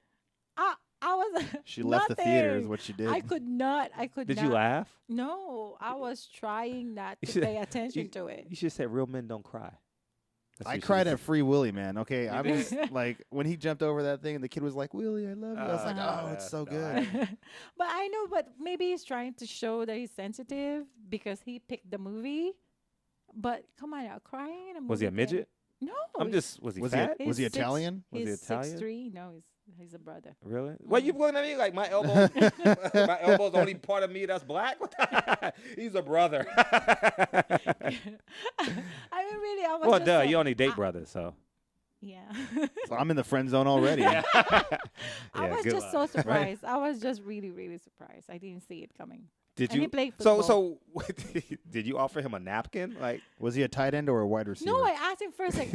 I was She left the theater is nothing. what she did. I could not. Did not. you laugh? No, I was trying not You to should- pay attention you- to it. You should say real men don't cry. That's I what you cried should at Free Willy, man. Okay, You I did? was like, when he jumped over that thing and the kid was like, "Willie, I love you." I was like, "Oh, it's so good." But I know, but maybe he's trying to show that he's sensitive because he picked the movie. But come on, now, crying in a movie. Was he a midget? No. I'm just. Was he Was fat? he Italian? Was he He's Italian? 6'3". No, he's a brother. Really? What you looking at me like my elbow? My elbow's the only part of me that's black. He's a brother. I mean, really, I was Well, just duh. so- You only date brothers, so. Yeah. So I'm in the friend zone already. I was good just luck. so Right? surprised. I was just really, really surprised. I didn't see it coming. Did And he you? played So football. did you offer him a napkin? Like, was he a tight end or a wide receiver? No, I asked him first, like,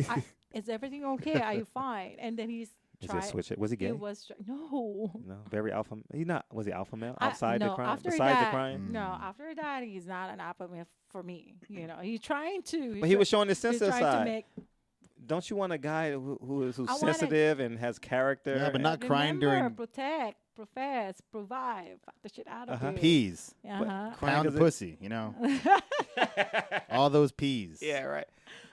is everything okay? Are you fine? And then he's Is tried. it switch it? Was he gay? He was no. No, very alpha. He not. Was he alpha male I- outside the no, crime? after Besides that, the crime. No, after that, he's not an alpha male for me. You know, he's trying to. But he was showing his he's sensitive trying to side. make- Don't you want a guy who's I wanna- sensitive and has character? Yeah, but not crying Remember, during protect, profess, provide, fuck the shit out of you. peas. Uh-huh. Pound the pussy, you know. All those peas. Yeah, right.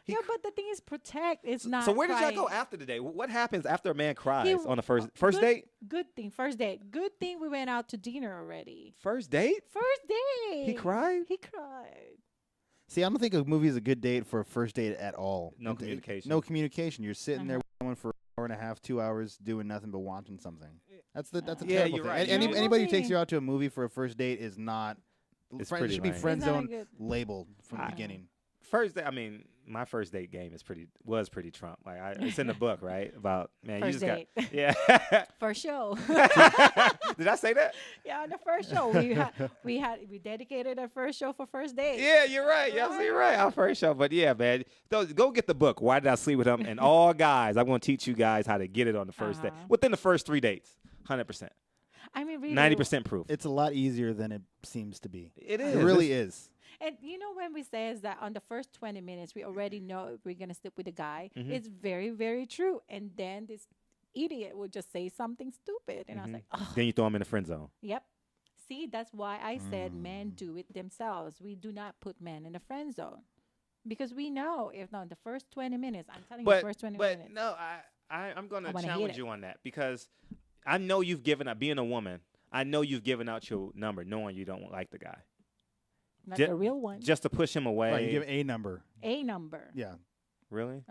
Yeah, but the thing is, protect is not. So where did y'all crying. go after the date? What happens after a man cries He- on the first good- date? Good thing, first date. Good thing we went out to dinner already. First date? First date. He cried? He cried. See, I don't think a movie is a good date for a first date at all. No communication. No communication. You're sitting there with someone for an hour and a half, 2 hours, doing nothing but watching something. That's a Yeah, terrible you're thing. right. Anybody who takes you out to a movie for a first date is not. It's It pretty should be lame. friend It's not zone good. labeled from the beginning. First day, I mean, my first date game was pretty Trump. Like it's in the book, right? About man, First you just date. got yeah. For sure. Did I say that? Yeah, on the first show we dedicated our first show for first date. Yeah, you're right. Yes, you're right. Our first show, but yeah, man, go get the book. Why did I sleep with him? And all guys, I'm going to teach you guys how to get it on the first date within the first 3 dates, 100%. I mean, really, 90% proof. It's a lot easier than it seems to be. It is. It really is. And you know when we say is that on the first 20 minutes we already know if we're gonna sleep with a guy, Mhm. it's very, very true. And then this idiot would just say something stupid, and I was like, oh, Then you throw him in the friend zone. yep. See, that's why I said men do it themselves. We do not put men in the friend zone because we know if not in the first 20 minutes. I'm telling you, the first 20 minutes. no, I'm going I to wanna hit challenge it. you on that because I know you've given out, being a woman, I know you've given out your number knowing you don't like the guy. Not Ju- the real one. Just to push him away. Right, you give a number. A number. Yeah. Really?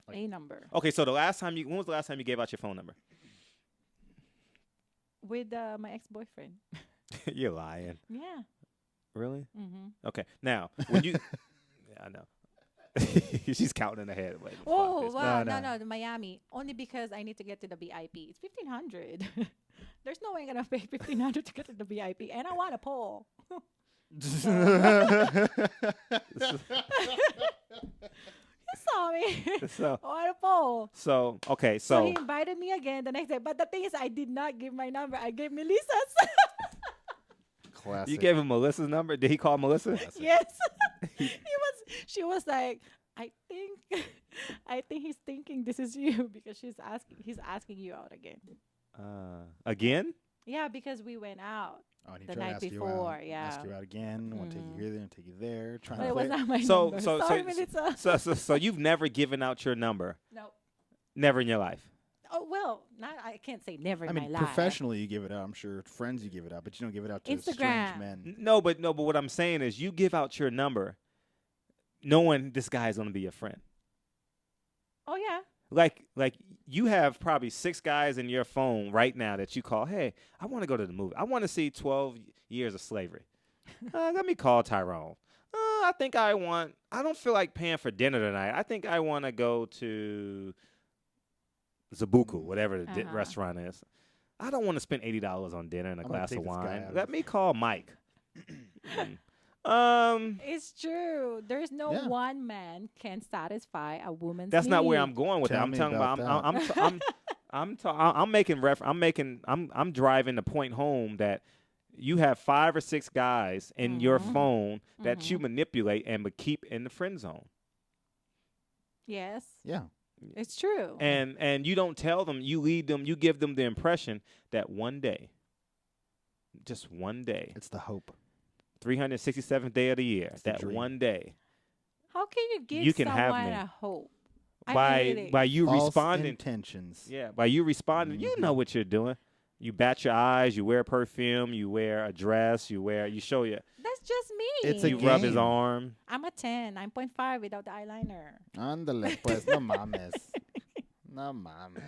A number. Okay, so when was the last time you gave out your phone number? With my ex-boyfriend. You're lying. Yeah. Really? Mhm. Okay. Now, when you, yeah, I know. She's counting in her head. Wait, Oh, fuck this. wow. No, the Miami. Only because I need to get to the VIP. It's 1,500. There's no way I'm going to pay 1,500 to get to the VIP. And I want a pole. You saw me. So- I want a pole. So, okay, So so he invited me again the next day. But the thing is, I did not give my number. I gave Melissa's. Classic. you gave him Melissa's number? Did he call Melissa? Yes. She was like, I think he's thinking this is you because he's asking you out again. Again? Yeah, because we went out and he the tried to night ask you before. out, Yeah. Ask you out again. Want to take you here, then take you there. Trying But to it was play. not my So, number. so, Sorry, so, Melissa. so you've never given out your number? No. Never in your life? Oh well, not I can't say never in I my mean, life. professionally you give it out. I'm sure friends you give it out, but you don't give it out to strange Instagram. men. No, but what I'm saying is you give out your number knowing this guy is going to be your friend. Oh yeah. Like you have probably 6 guys in your phone right now that you call, hey, I want to go to the movie. I want to see 12 Years of Slavery. Let me call Tyrone. I don't feel like paying for dinner tonight. I think I want to go to Zabuku, whatever the restaurant is. I don't want to spend $80 on dinner and a glass of wine. Let me call Mike. It's true. There's no one man can satisfy a woman's That's not where need. I'm going with that. Tell I'm me talking about about. I'm driving the point home that you have 5 or 6 guys in your phone that you manipulate and but keep in the friend zone. Yes. Yeah. It's true. And you don't tell them, you lead them, you give them the impression that one day, just one day, it's the hope. 367th day of the year, that dream. one day. How can you give You can someone have me. a hope? By you False responding. intentions. Yeah, by you responding, you know what you're doing. You bat your eyes, you wear perfume, you wear a dress, you show your. That's just me. It's a you rub his game. arm. I'm a 10, 9.5 without the eyeliner. Ándale, pues, no mames. No mames.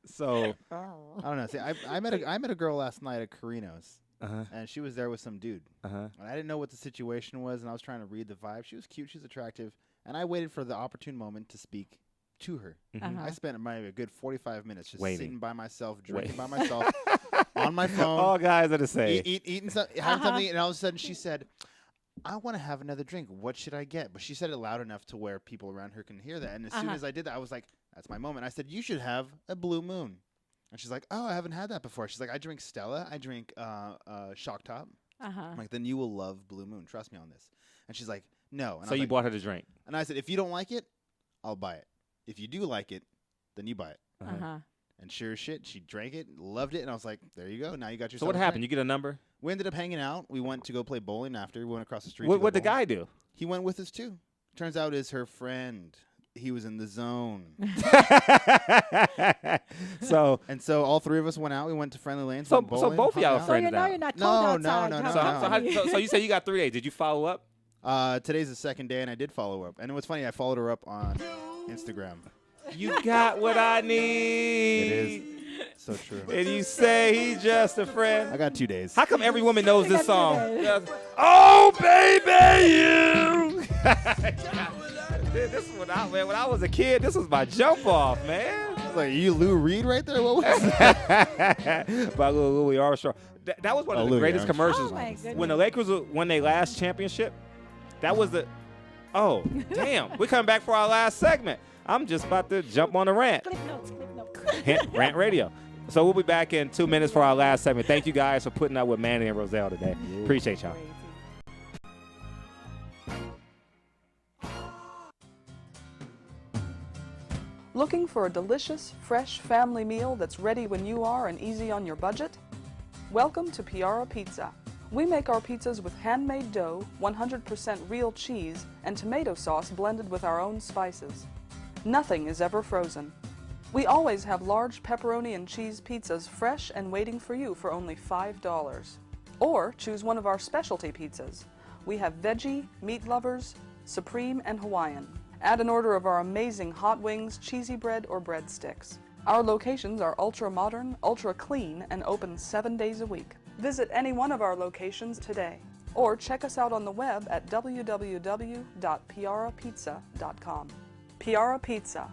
So I don't know. See, I met a girl last night at Carino's, and she was there with some dude. And I didn't know what the situation was, and I was trying to read the vibe. She was cute, she's attractive, and I waited for the opportune moment to speak to her. I spent maybe a good 45 minutes just sitting by myself, drinking by myself, on my phone. All guys are the same. Eating having something, and all of a sudden she said, I want to have another drink. What should I get? But she said it loud enough to where people around her can hear that. And as soon as I did that, I was like, that's my moment. I said, you should have a Blue Moon. And she's like, oh, I haven't had that before. She's like, I drink Stella. I drink Shock Top. I'm like, then you will love Blue Moon. Trust me on this. And she's like, no. And So you bought her the drink. And I said, if you don't like it, I'll buy it. If you do like it, then you buy it. And sure as shit, she drank it, loved it, and I was like, there you go. Now you got yourself So what a happened? drink. You get a number? We ended up hanging out. We went to go play bowling after. We went across the street. What'd the guy do? He went with us too. Turns out is her friend. He was in the zone. So all 3 of us went out. We went to Friendly Lanes. So went bowling, both of y'all hung are friends out. now. You're not cold outside. So you said you got 3 days. Did you follow up? Today's the 2nd day, and I did follow up. And it was funny. I followed her up on Instagram. You got what I need. It is so true. And you say he's just a friend. I got 2 days. How come every woman knows this song? Oh, baby, you. This is when I was a kid, this was my jump off, man. Like, you Lou Reed right there? What was that? By Louis Armstrong. That was one of the Louis greatest Armstrong. commercials. Oh, my goodness. When the Lakers won their last championship, that was the. Oh, damn. We're coming back for our last segment. I'm just about to jump on the rant. Clip notes. Rant Radio. So we'll be back in 2 minutes for our last segment. Thank you guys for putting up with Manny and Roselle today. Appreciate y'all. Looking for a delicious, fresh family meal that's ready when you are and easy on your budget? Welcome to Piara Pizza. We make our pizzas with handmade dough, 100% real cheese, and tomato sauce blended with our own spices. Nothing is ever frozen. We always have large pepperoni and cheese pizzas fresh and waiting for you for only $5. Or choose one of our specialty pizzas. We have veggie, meat lovers, supreme, and Hawaiian. Add an order of our amazing hot wings, cheesy bread, or breadsticks. Our locations are ultra-modern, ultra-clean, and open 7 days a week. Visit any one of our locations today, or check us out on the web at www.piarapizza.com. Piara Pizza.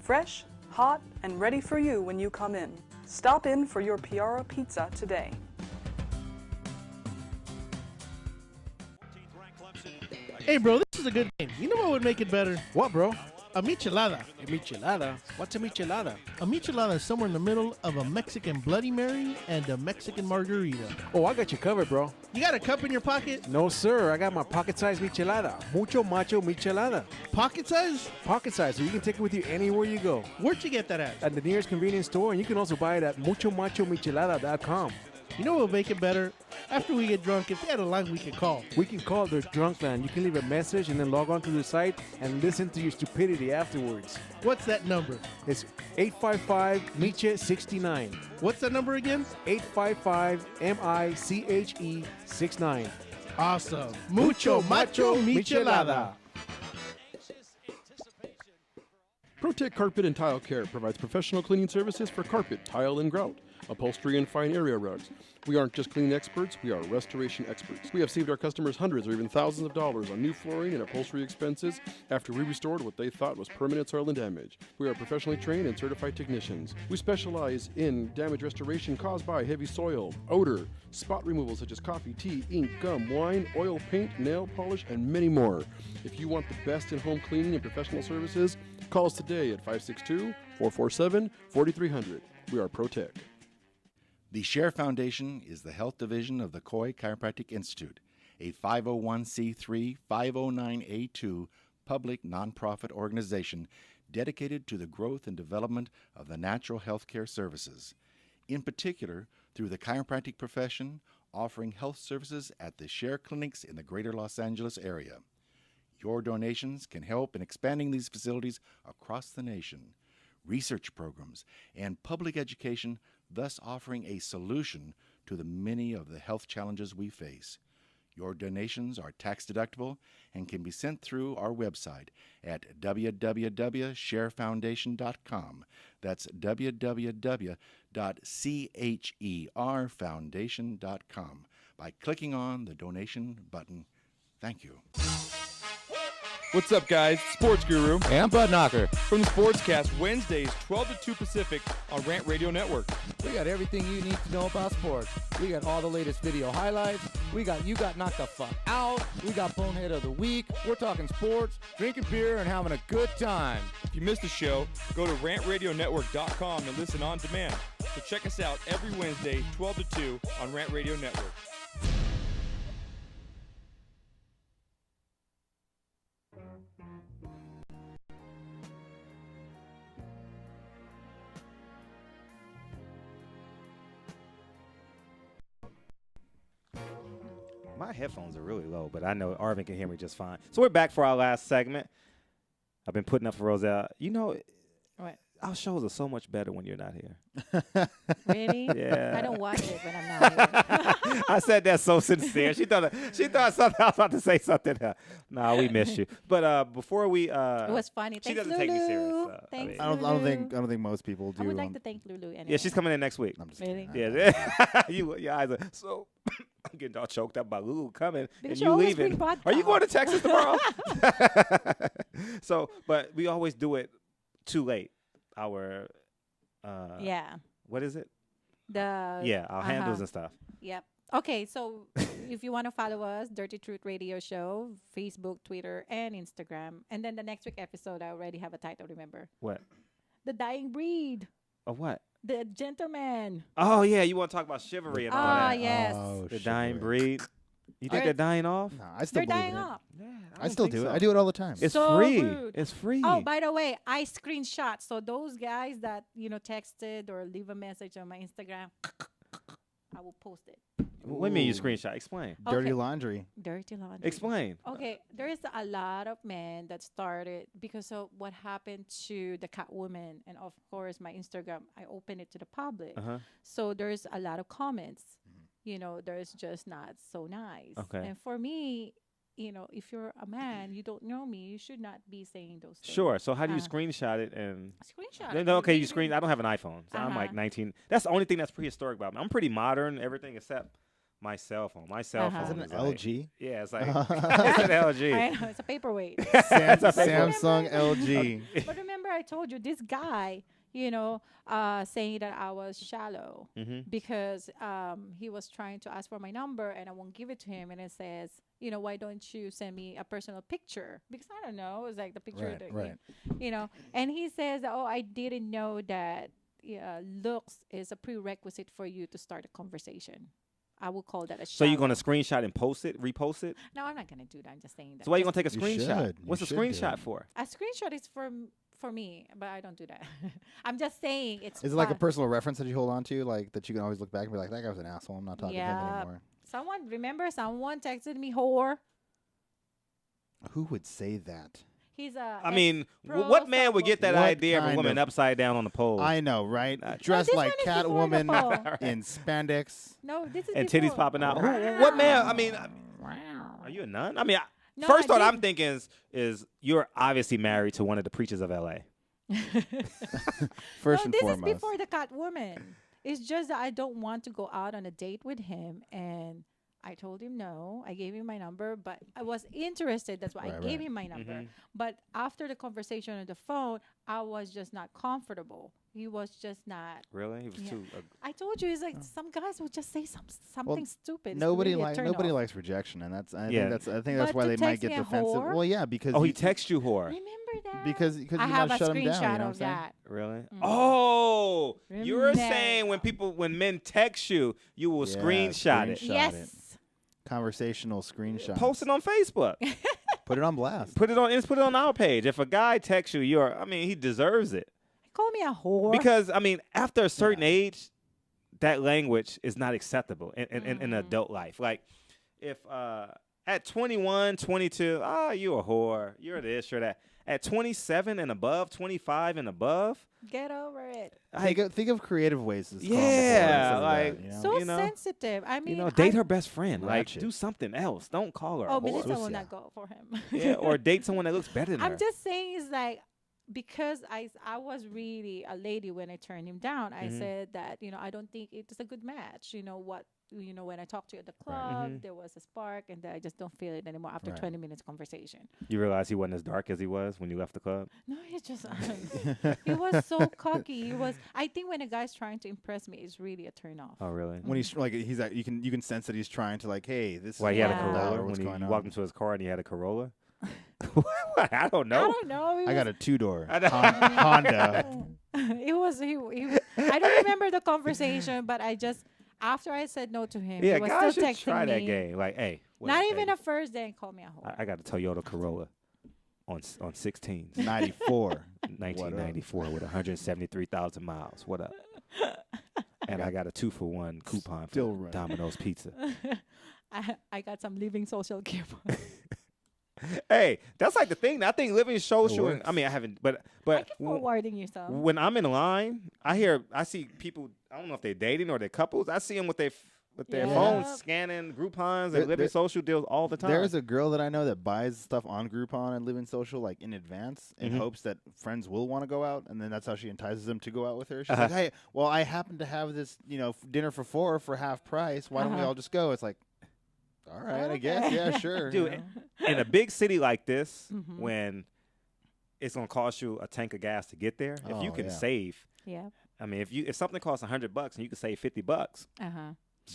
Fresh, hot, and ready for you when you come in. Stop in for your Piara Pizza today. Hey, bro, this is a good game. You know what would make it better? What, bro? A michelada. A michelada? What's a michelada? A michelada is somewhere in the middle of a Mexican Bloody Mary and a Mexican margarita. Oh, I got you covered, bro. You got a cup in your pocket? No, sir. I got my pocket-sized michelada. Mucho macho michelada. Pocket size? Pocket size, so you can take it with you anywhere you go. Where'd you get that at? At the nearest convenience store, and you can also buy it at muchomachomichelada.com. You know what will make it better? After we get drunk, if they had a line we could call. We can call their drunk line. You can leave a message and then log on to the site and listen to your stupidity afterwards. What's that number? It's 855-MICHE-69. What's that number again? 855-MICHE-69. Awesome. Mucho macho michelada. ProTech Carpet and Tile Care provides professional cleaning services for carpet, tile, and grout, upholstery, and fine area rugs. We aren't just cleaning experts, we are restoration experts. We have saved our customers hundreds or even thousands of dollars on new flooring and upholstery expenses after we restored what they thought was permanent soil and damage. We are professionally trained and certified technicians. We specialize in damage restoration caused by heavy soil, odor, spot removal such as coffee, tea, ink, gum, wine, oil, paint, nail polish, and many more. If you want the best in-home cleaning and professional services, call us today at 562-447-4300. We are ProTech. The Share Foundation is the health division of the Coy Chiropractic Institute, a 501c3 509A2 public nonprofit organization dedicated to the growth and development of the natural health care services, in particular through the chiropractic profession, offering health services at the Share clinics in the greater Los Angeles area. Your donations can help in expanding these facilities across the nation, research programs, and public education, thus offering a solution to the many of the health challenges we face. Your donations are tax deductible and can be sent through our website at www.sharefoundation.com. That's www.cherfoundation.com by clicking on the donation button. Thank you. What's up, guys? Sports Guru and Bud Knocker from the Sportscast, Wednesdays, 12 to 2 Pacific on Rant Radio Network. We got everything you need to know about sports. We got all the latest video highlights. We got You Got Knocked the Fuck Out. We got Bonehead of the Week. We're talking sports, drinking beer, and having a good time. If you missed the show, go to rantradionetwork.com and listen on demand. So check us out every Wednesday, 12 to 2 on Rant Radio Network. My headphones are really low, but I know Arvin can hear me just fine. So we're back for our last segment. I've been putting up for Roselle. You know, what? Our shows are so much better when you're not here. Really? Yeah. I don't watch it when I'm not here. I said that so sincere. She thought something. I was about to say something. Nah, we missed you. But before we, it was funny. She Thanks, doesn't take me Lulu. serious. Thanks, I don't think most people do. I would like to thank Lulu anyway. Yeah, she's coming in next week. I'm just Really? Yeah. Your eyes are so. I'm getting all choked up by Lulu coming Because and you you always leaving. bring vodka. Are you going to Texas tomorrow? So, but we always do it too late. Our yeah. What is it? Our handles and stuff. Yep. Okay, so if you want to follow us, Dirty Truth Radio Show, Facebook, Twitter, and Instagram. And then the next week episode, I already have a title, remember? What? The Dying Breed. Of what? The Gentleman. Oh, yeah. You want to talk about chivalry and all that. Yes. Oh, the dying breed. You think they're dying off? No, I still They're believe dying in it. off. I still do it. I do it all the time. It's So free. rude. It's free. Oh, by the way, I screenshot. So those guys that, texted or leave a message on my Instagram, I will post it. What do you mean you screenshot? Explain. Dirty Okay. laundry. Dirty laundry. Explain. Okay, there is a lot of men that started because of what happened to the Catwoman, and of course my Instagram. I open it to the public, so there's a lot of comments. There's just not so nice. Okay. And for me, if you're a man, you don't know me, you should not be saying those things. Sure. So how do you screenshot it and Screenshot No, it. no, okay, you screen. I don't have an iPhone, so I'm like Uh-huh. 19. That's the only thing that's prehistoric about me. I'm pretty modern, everything except my cell phone. My cell phone Is it is an like- LG? Yeah, it's like it's an LG. I know, it's a paperweight. It's a paperweight. Samsung LG. But remember, I told you this guy, saying that I was shallow because he was trying to ask for my number and I won't give it to him. And it says, why don't you send me a personal picture? Because I don't know. It's like the picture, Right. And he says, oh, I didn't know that looks is a prerequisite for you to start a conversation. I would call that a So you're shallow. gonna screenshot and repost it? No, I'm not gonna do that. I'm just saying that. So why you gonna Just- take a You screenshot? should. What's You a should do screenshot it. for? A screenshot is for me, but I don't do that. I'm just saying it's. Is it like a fun. personal reference that you hold on to, like that you can always look back and be like, that guy was an asshole. I'm not talking to him Yeah. anymore. Someone texted me whore. Who would say that? He's a. I mean, ex-pro what man would get that What idea of a kind woman of- upside down on the pole? I know, right? Dressed this like one is before the Catwoman poll. in spandex. No, this is and before. titties popping out. What man? I mean, are you a nun? I mean, No, first I thought I'm didn't. thinking is you're obviously married to one of the preachers of L.A. First No, and this foremost. is before the Catwoman. It's just that I don't want to go out on a date with him, and I told him no. I gave him my number, but I was interested. That's why I Right, gave right. him my number. Mhm. But after the conversation on the phone, I was just not comfortable. He was just not. Really? He was Yeah. too. I told you, it's like some guys would just say something stupid. It's Nobody really a like turn nobody off. likes rejection, and that's I Yeah. think that's But why to they might text get me a defensive. whore? Well, yeah, because Oh, he texted you whore. Remember that? because I you have might a shut him down. You screenshot know what I'm of saying? that. Really? Mm. Oh, you were Remember. saying when men text you, you will Yeah, screenshot it. screenshot Yes. it. Conversational screenshot. Post it on Facebook. Put it on blast. Put it on our page. If a guy texts you, he deserves it. Call me a whore. Because after a certain age, that language is not acceptable in adult life. Like if at 21, 22, you a whore, you're this, you're that. At 27 and above, 25 and above, Get over it. Think of creative ways to call him a whore yeah, instead of like that, you know? So you know, sensitive. I mean, date her best friend. Like Ratchet. do something else. Don't call her. a Oh, whore. Melissa will not go for him. Yeah, or date someone that looks better than her. I'm just saying, it's like because I was really a lady when I turned him down. I Mhm. said that I don't think it's a good match. When I talked to you at the club, Mhm. there was a spark, and I just don't feel it anymore after Right. 20 minutes conversation. You realize he wasn't as dark as he was when you left the club. No, he's just he was so cocky. I think when a guy's trying to impress me, it's really a turn off. Oh, really? When he's like you can sense that he's trying to like, hey, this Why is he had a Yeah. Corolla what's when going you on. walked into his car and he had a Corolla? I don't know. I don't know. I got a 2-door I know. Honda. It was he. I don't remember the conversation, but after I said no to him, Yeah, he was guys still should texting try that me. game. Like, hey, wait, Not hey, even a first day and call me a whore. I got a Toyota Corolla on 16s. 94. 1994 with 173,000 miles. What up? And I got a 2-for-1 coupon Still for running. Domino's Pizza. I got some living social care. Hey, that's like the thing. I think living social. works. I haven't, but I keep forwarding you some. when I'm in line, I see people. I don't know if they're dating or they're couples. I see them with their Yeah. phones scanning Groupons There- and living there- social deals all the time. There's a girl that I know that buys stuff on Groupon and Living Social like in advance in Mhm. hopes that friends will want to go out, and then that's how she entices them to go out with her. She's Uh-huh. like, "Hey, well, I happen to have this, dinner for 4 for half price. Why don't we Uh-huh. all just go?" It's like, all right, I guess, yeah, sure. Dude, you know? in a big city like this, Mhm. when it's gonna cost you a tank of gas to get there, if you Oh, can yeah. save, Yeah. if something costs $100 and you can save $50,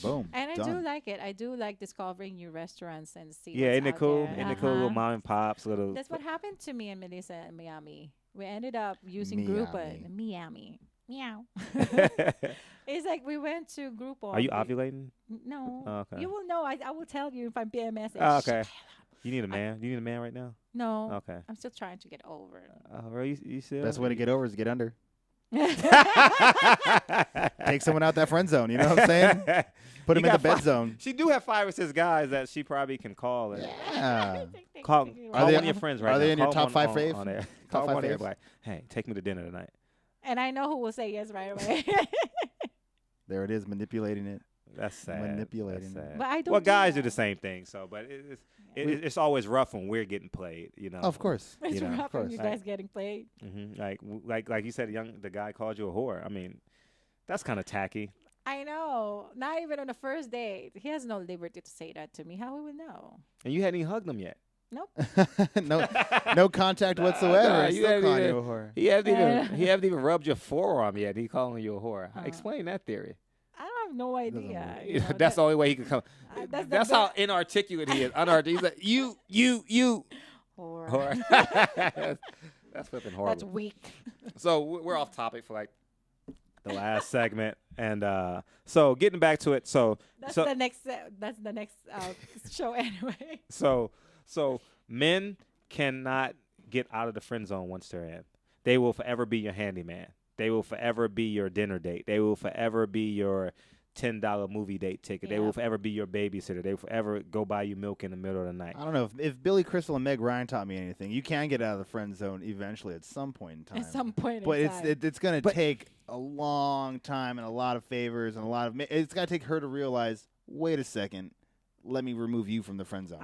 Boom, And I do done. like it. I do like discovering new restaurants and see. yeah, what's isn't it out cool? there. Isn't it cool? Little Uh-huh. mom and pops, little. That's what happened to me and Melissa in Miami. We ended up using Groupon. Miami. Meow. It's like we went to Groupon. Are you ovulating? No. Oh, okay. You will know. I will tell you if I'm PMS. Oh, okay. You need a man. You need a man right now. No. Okay. I'm still trying to get over it. Oh, really? You still? Best way to get over is to get under. Take someone out that friend zone. You know what I'm saying? Put You them in the got bed five- zone. She do have 5 or 6 guys that she probably can call. And Yeah. Call Are one they- of your friends right are now. they in your Call top one five on- fave? on there. Top Call five one there, faves? like, hey, take me to dinner tonight. And I know who will say yes right away. There it is, manipulating it. That's sad. Manipulating That's it. sad. But I don't Well, do guys do that. the same thing. So, but it's always rough when we're getting played. You know. Of course. It's You know, rough when you guys getting played. Like you said, the guy called you a whore. I mean, that's kind of tacky. I know. Not even on the first date. He has no liberty to say that to me. How would we know? And you hadn't even hugged him yet. Nope. no contact whatsoever. Nah, He's you still haven't calling even- you a whore. He hasn't even rubbed your forearm yet. He calling you a whore. Explain that theory. I have no idea. You know, that's the only way he can come. that's the That's how inarticulate he is. Unarticulate. He's like, you. Whore. That's flipping horrible. That's weak. So we're off topic for like the last segment, And so getting back to it, That's the next show anyway. So men cannot get out of the friend zone once they're in. They will forever be your handyman. They will forever be your dinner date. They will forever be your $10 movie date ticket. They will forever be your babysitter. They will forever go buy you milk in the middle of the night. I don't know if Billy Crystal and Meg Ryan taught me anything. You can get out of the friend zone eventually at some point in time. At some point but in time. it's going to take a long time and a lot of favors and a lot of. It's got to take her to realize. Wait a second, let me remove you from the friend zone.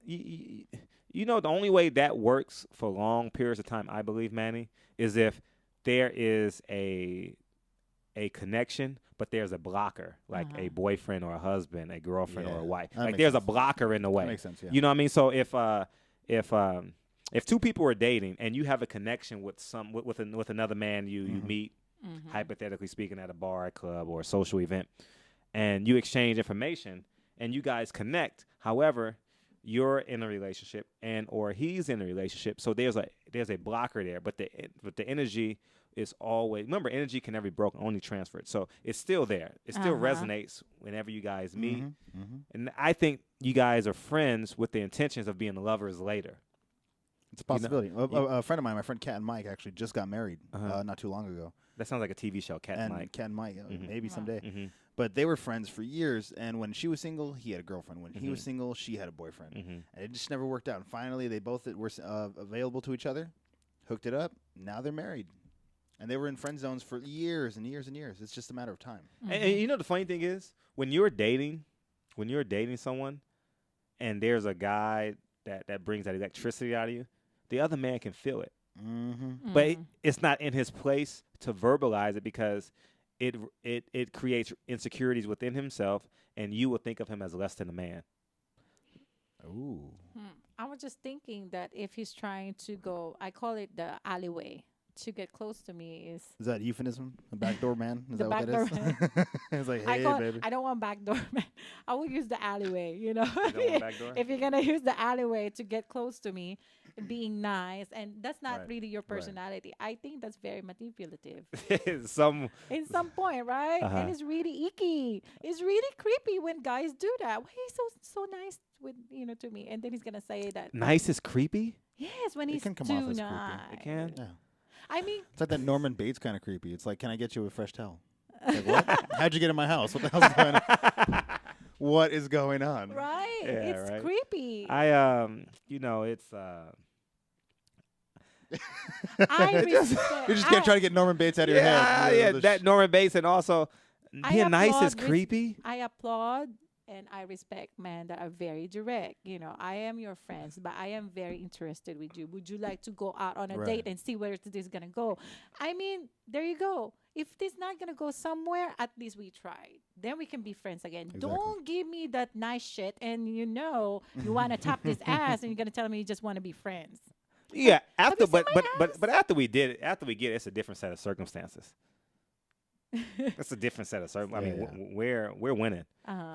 You know, the only way that works for long periods of time, I believe, Manny, is if there is a connection, but there's a blocker, like a boyfriend or a husband, a girlfriend or a wife. That Like makes there's sense. a blocker in the way. That makes sense, yeah. You know what I mean? So if two people are dating and you have a connection with with another man you meet, hypothetically speaking, at a bar, club, or a social event, and you exchange information and you guys connect. However, you're in a relationship or he's in a relationship, so there's a blocker there, but the energy is always, remember, energy can never be broken, only transferred. So it's still there. It still resonates whenever you guys meet. And I think you guys are friends with the intentions of being lovers later. It's a possibility. A friend of mine, my friend Kat and Mike, actually just got married not too long ago. That sounds like a TV show, Kat and Mike. Kat and Mike, maybe someday. But they were friends for years, and when she was single, he had a girlfriend. When he was single, she had a boyfriend. And it just never worked out. And finally, they both were available to each other, hooked it up. Now they're married. And they were in friend zones for years and years and years. It's just a matter of time. And you know the funny thing is, when you're dating someone, and there's a guy that brings that electricity out of you, the other man can feel it. But it's not in his place to verbalize it because it creates insecurities within himself, and you will think of him as less than a man. Ooh. I was just thinking that if he's trying to go, I call it the alleyway. To get close to me is that euphemism? A backdoor man? Is the that what that is? It's like, hey, baby. I don't want backdoor man. I will use the alleyway, you know. You don't want backdoor? If you're going to use the alleyway to get close to me, being nice, and that's not really your personality. I think that's very manipulative. In some point, right? And it's really icky. It's really creepy when guys do that. Why he's so nice with to me, and then he's going to say that. Nice is creepy? Yes, when he's can come too off as nice. creepy. It can? Yeah. I mean, it's like that Norman Bates kind of creepy. It's like, can I get you a fresh towel? Like, what? How'd you get in my house? What the hell's going on? What is going on? Right. Yeah, it's creepy. It's You're just gonna try to get Norman Bates out of your head. Yeah, that Norman Bates, and also being nice is applaud creepy. I applaud and I respect men that are very direct. I am your friends, but I am very interested with you. Would you like to go out on a date and see where this is gonna go? I mean, there you go. If this not gonna go somewhere, at least we tried. Then we can be friends again. Exactly. Don't give me that nice shit, and you want to top this ass, and you're gonna tell me you just want to be friends. Yeah, but after we get it, it's a different set of circumstances. It's a different set of circumstances. I mean, we're winning.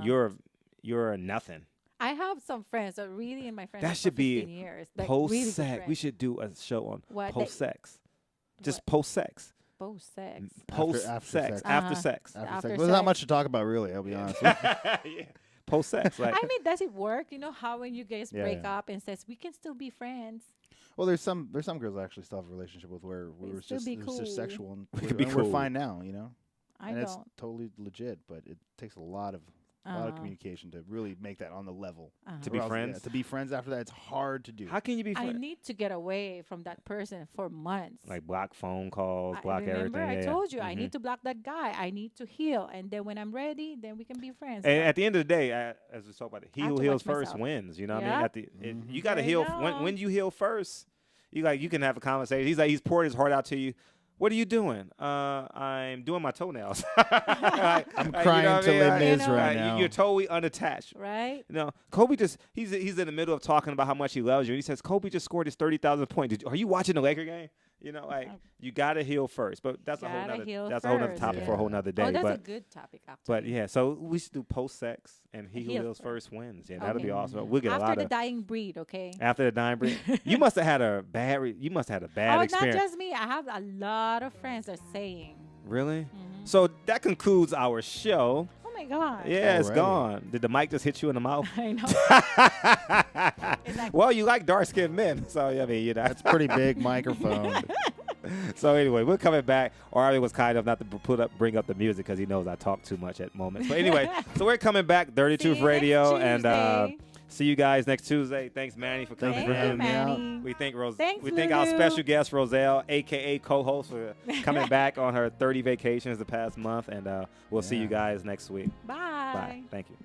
You're nothing. I have some friends that really in my friends That should for be 15 years. Like post really good sex. friends. We should do a show on What? post sex. Just post sex. Post sex. Post After sex. sex. After sex. After Well, there's not sex. much to talk about, really. I'll be honest with you. Yeah. Post sex. Like, I mean, does it work? You know how when you guys Yeah, break yeah. up and says we can still be friends. Well, there's some girls I actually still have a relationship with where we were still just be it was just cool. sexual and could be cool. we're fine now, I and it's don't. totally legit, but it takes a lot of communication to really make that on the level. To be Or else, friends? to be friends after that, it's hard to do. how can you be I friends? need to get away from that person for months. Like block phone calls, block Remember, everything. I Yeah, told you yeah. I need to block that guy. I need to heal, and then when I'm ready, then we can be friends. And at the end of the day, as we talk about it, he I have who to heals watch first myself. wins. You know what Yeah. I mean? You got to There you heal go. when you heal first. You can have a conversation. He's poured his heart out to you. What are you doing? I'm doing my toenails. I'm crying to Les Mis right now. You're totally unattached. Right? Kobe he's in the middle of talking about how much he loves you. And he says, Kobe just scored his 30,000th point. Are you watching the Laker game? You got to heal first. But that's a whole nother topic for a whole nother day. Oh, that's but, a good topic, actually. But yeah, so we should do post-sex, and he who Heal heals first. first wins. Yeah, that'll be Okay. awesome. We'll get a lot After the of dying breed, okay? after the dying breed. You must have had a bad. You must have had a bad Oh, experience. not just me. I have a lot of friends that are saying. Really? Mhm. So that concludes our show. Oh my God. Yeah, it's Alrighty. gone. Did the mic just hit you in the mouth? I know. Well, you like dark-skinned men, so I mean, you know. That's a pretty big microphone. So anyway, we're coming back. Ari was kind of not to bring up the music because he knows I talk too much at moments. But anyway, so we're coming back, Dirty Truth Radio, and see you guys next Tuesday. Thanks, Manny, for coming. Thanks for having me out. We thank Thanks, we thank our Lulu. special guest Roselle, aka co-host, for coming back on her 30 vacations the past month, and we'll see you guys next week. Bye. Bye. Thank you.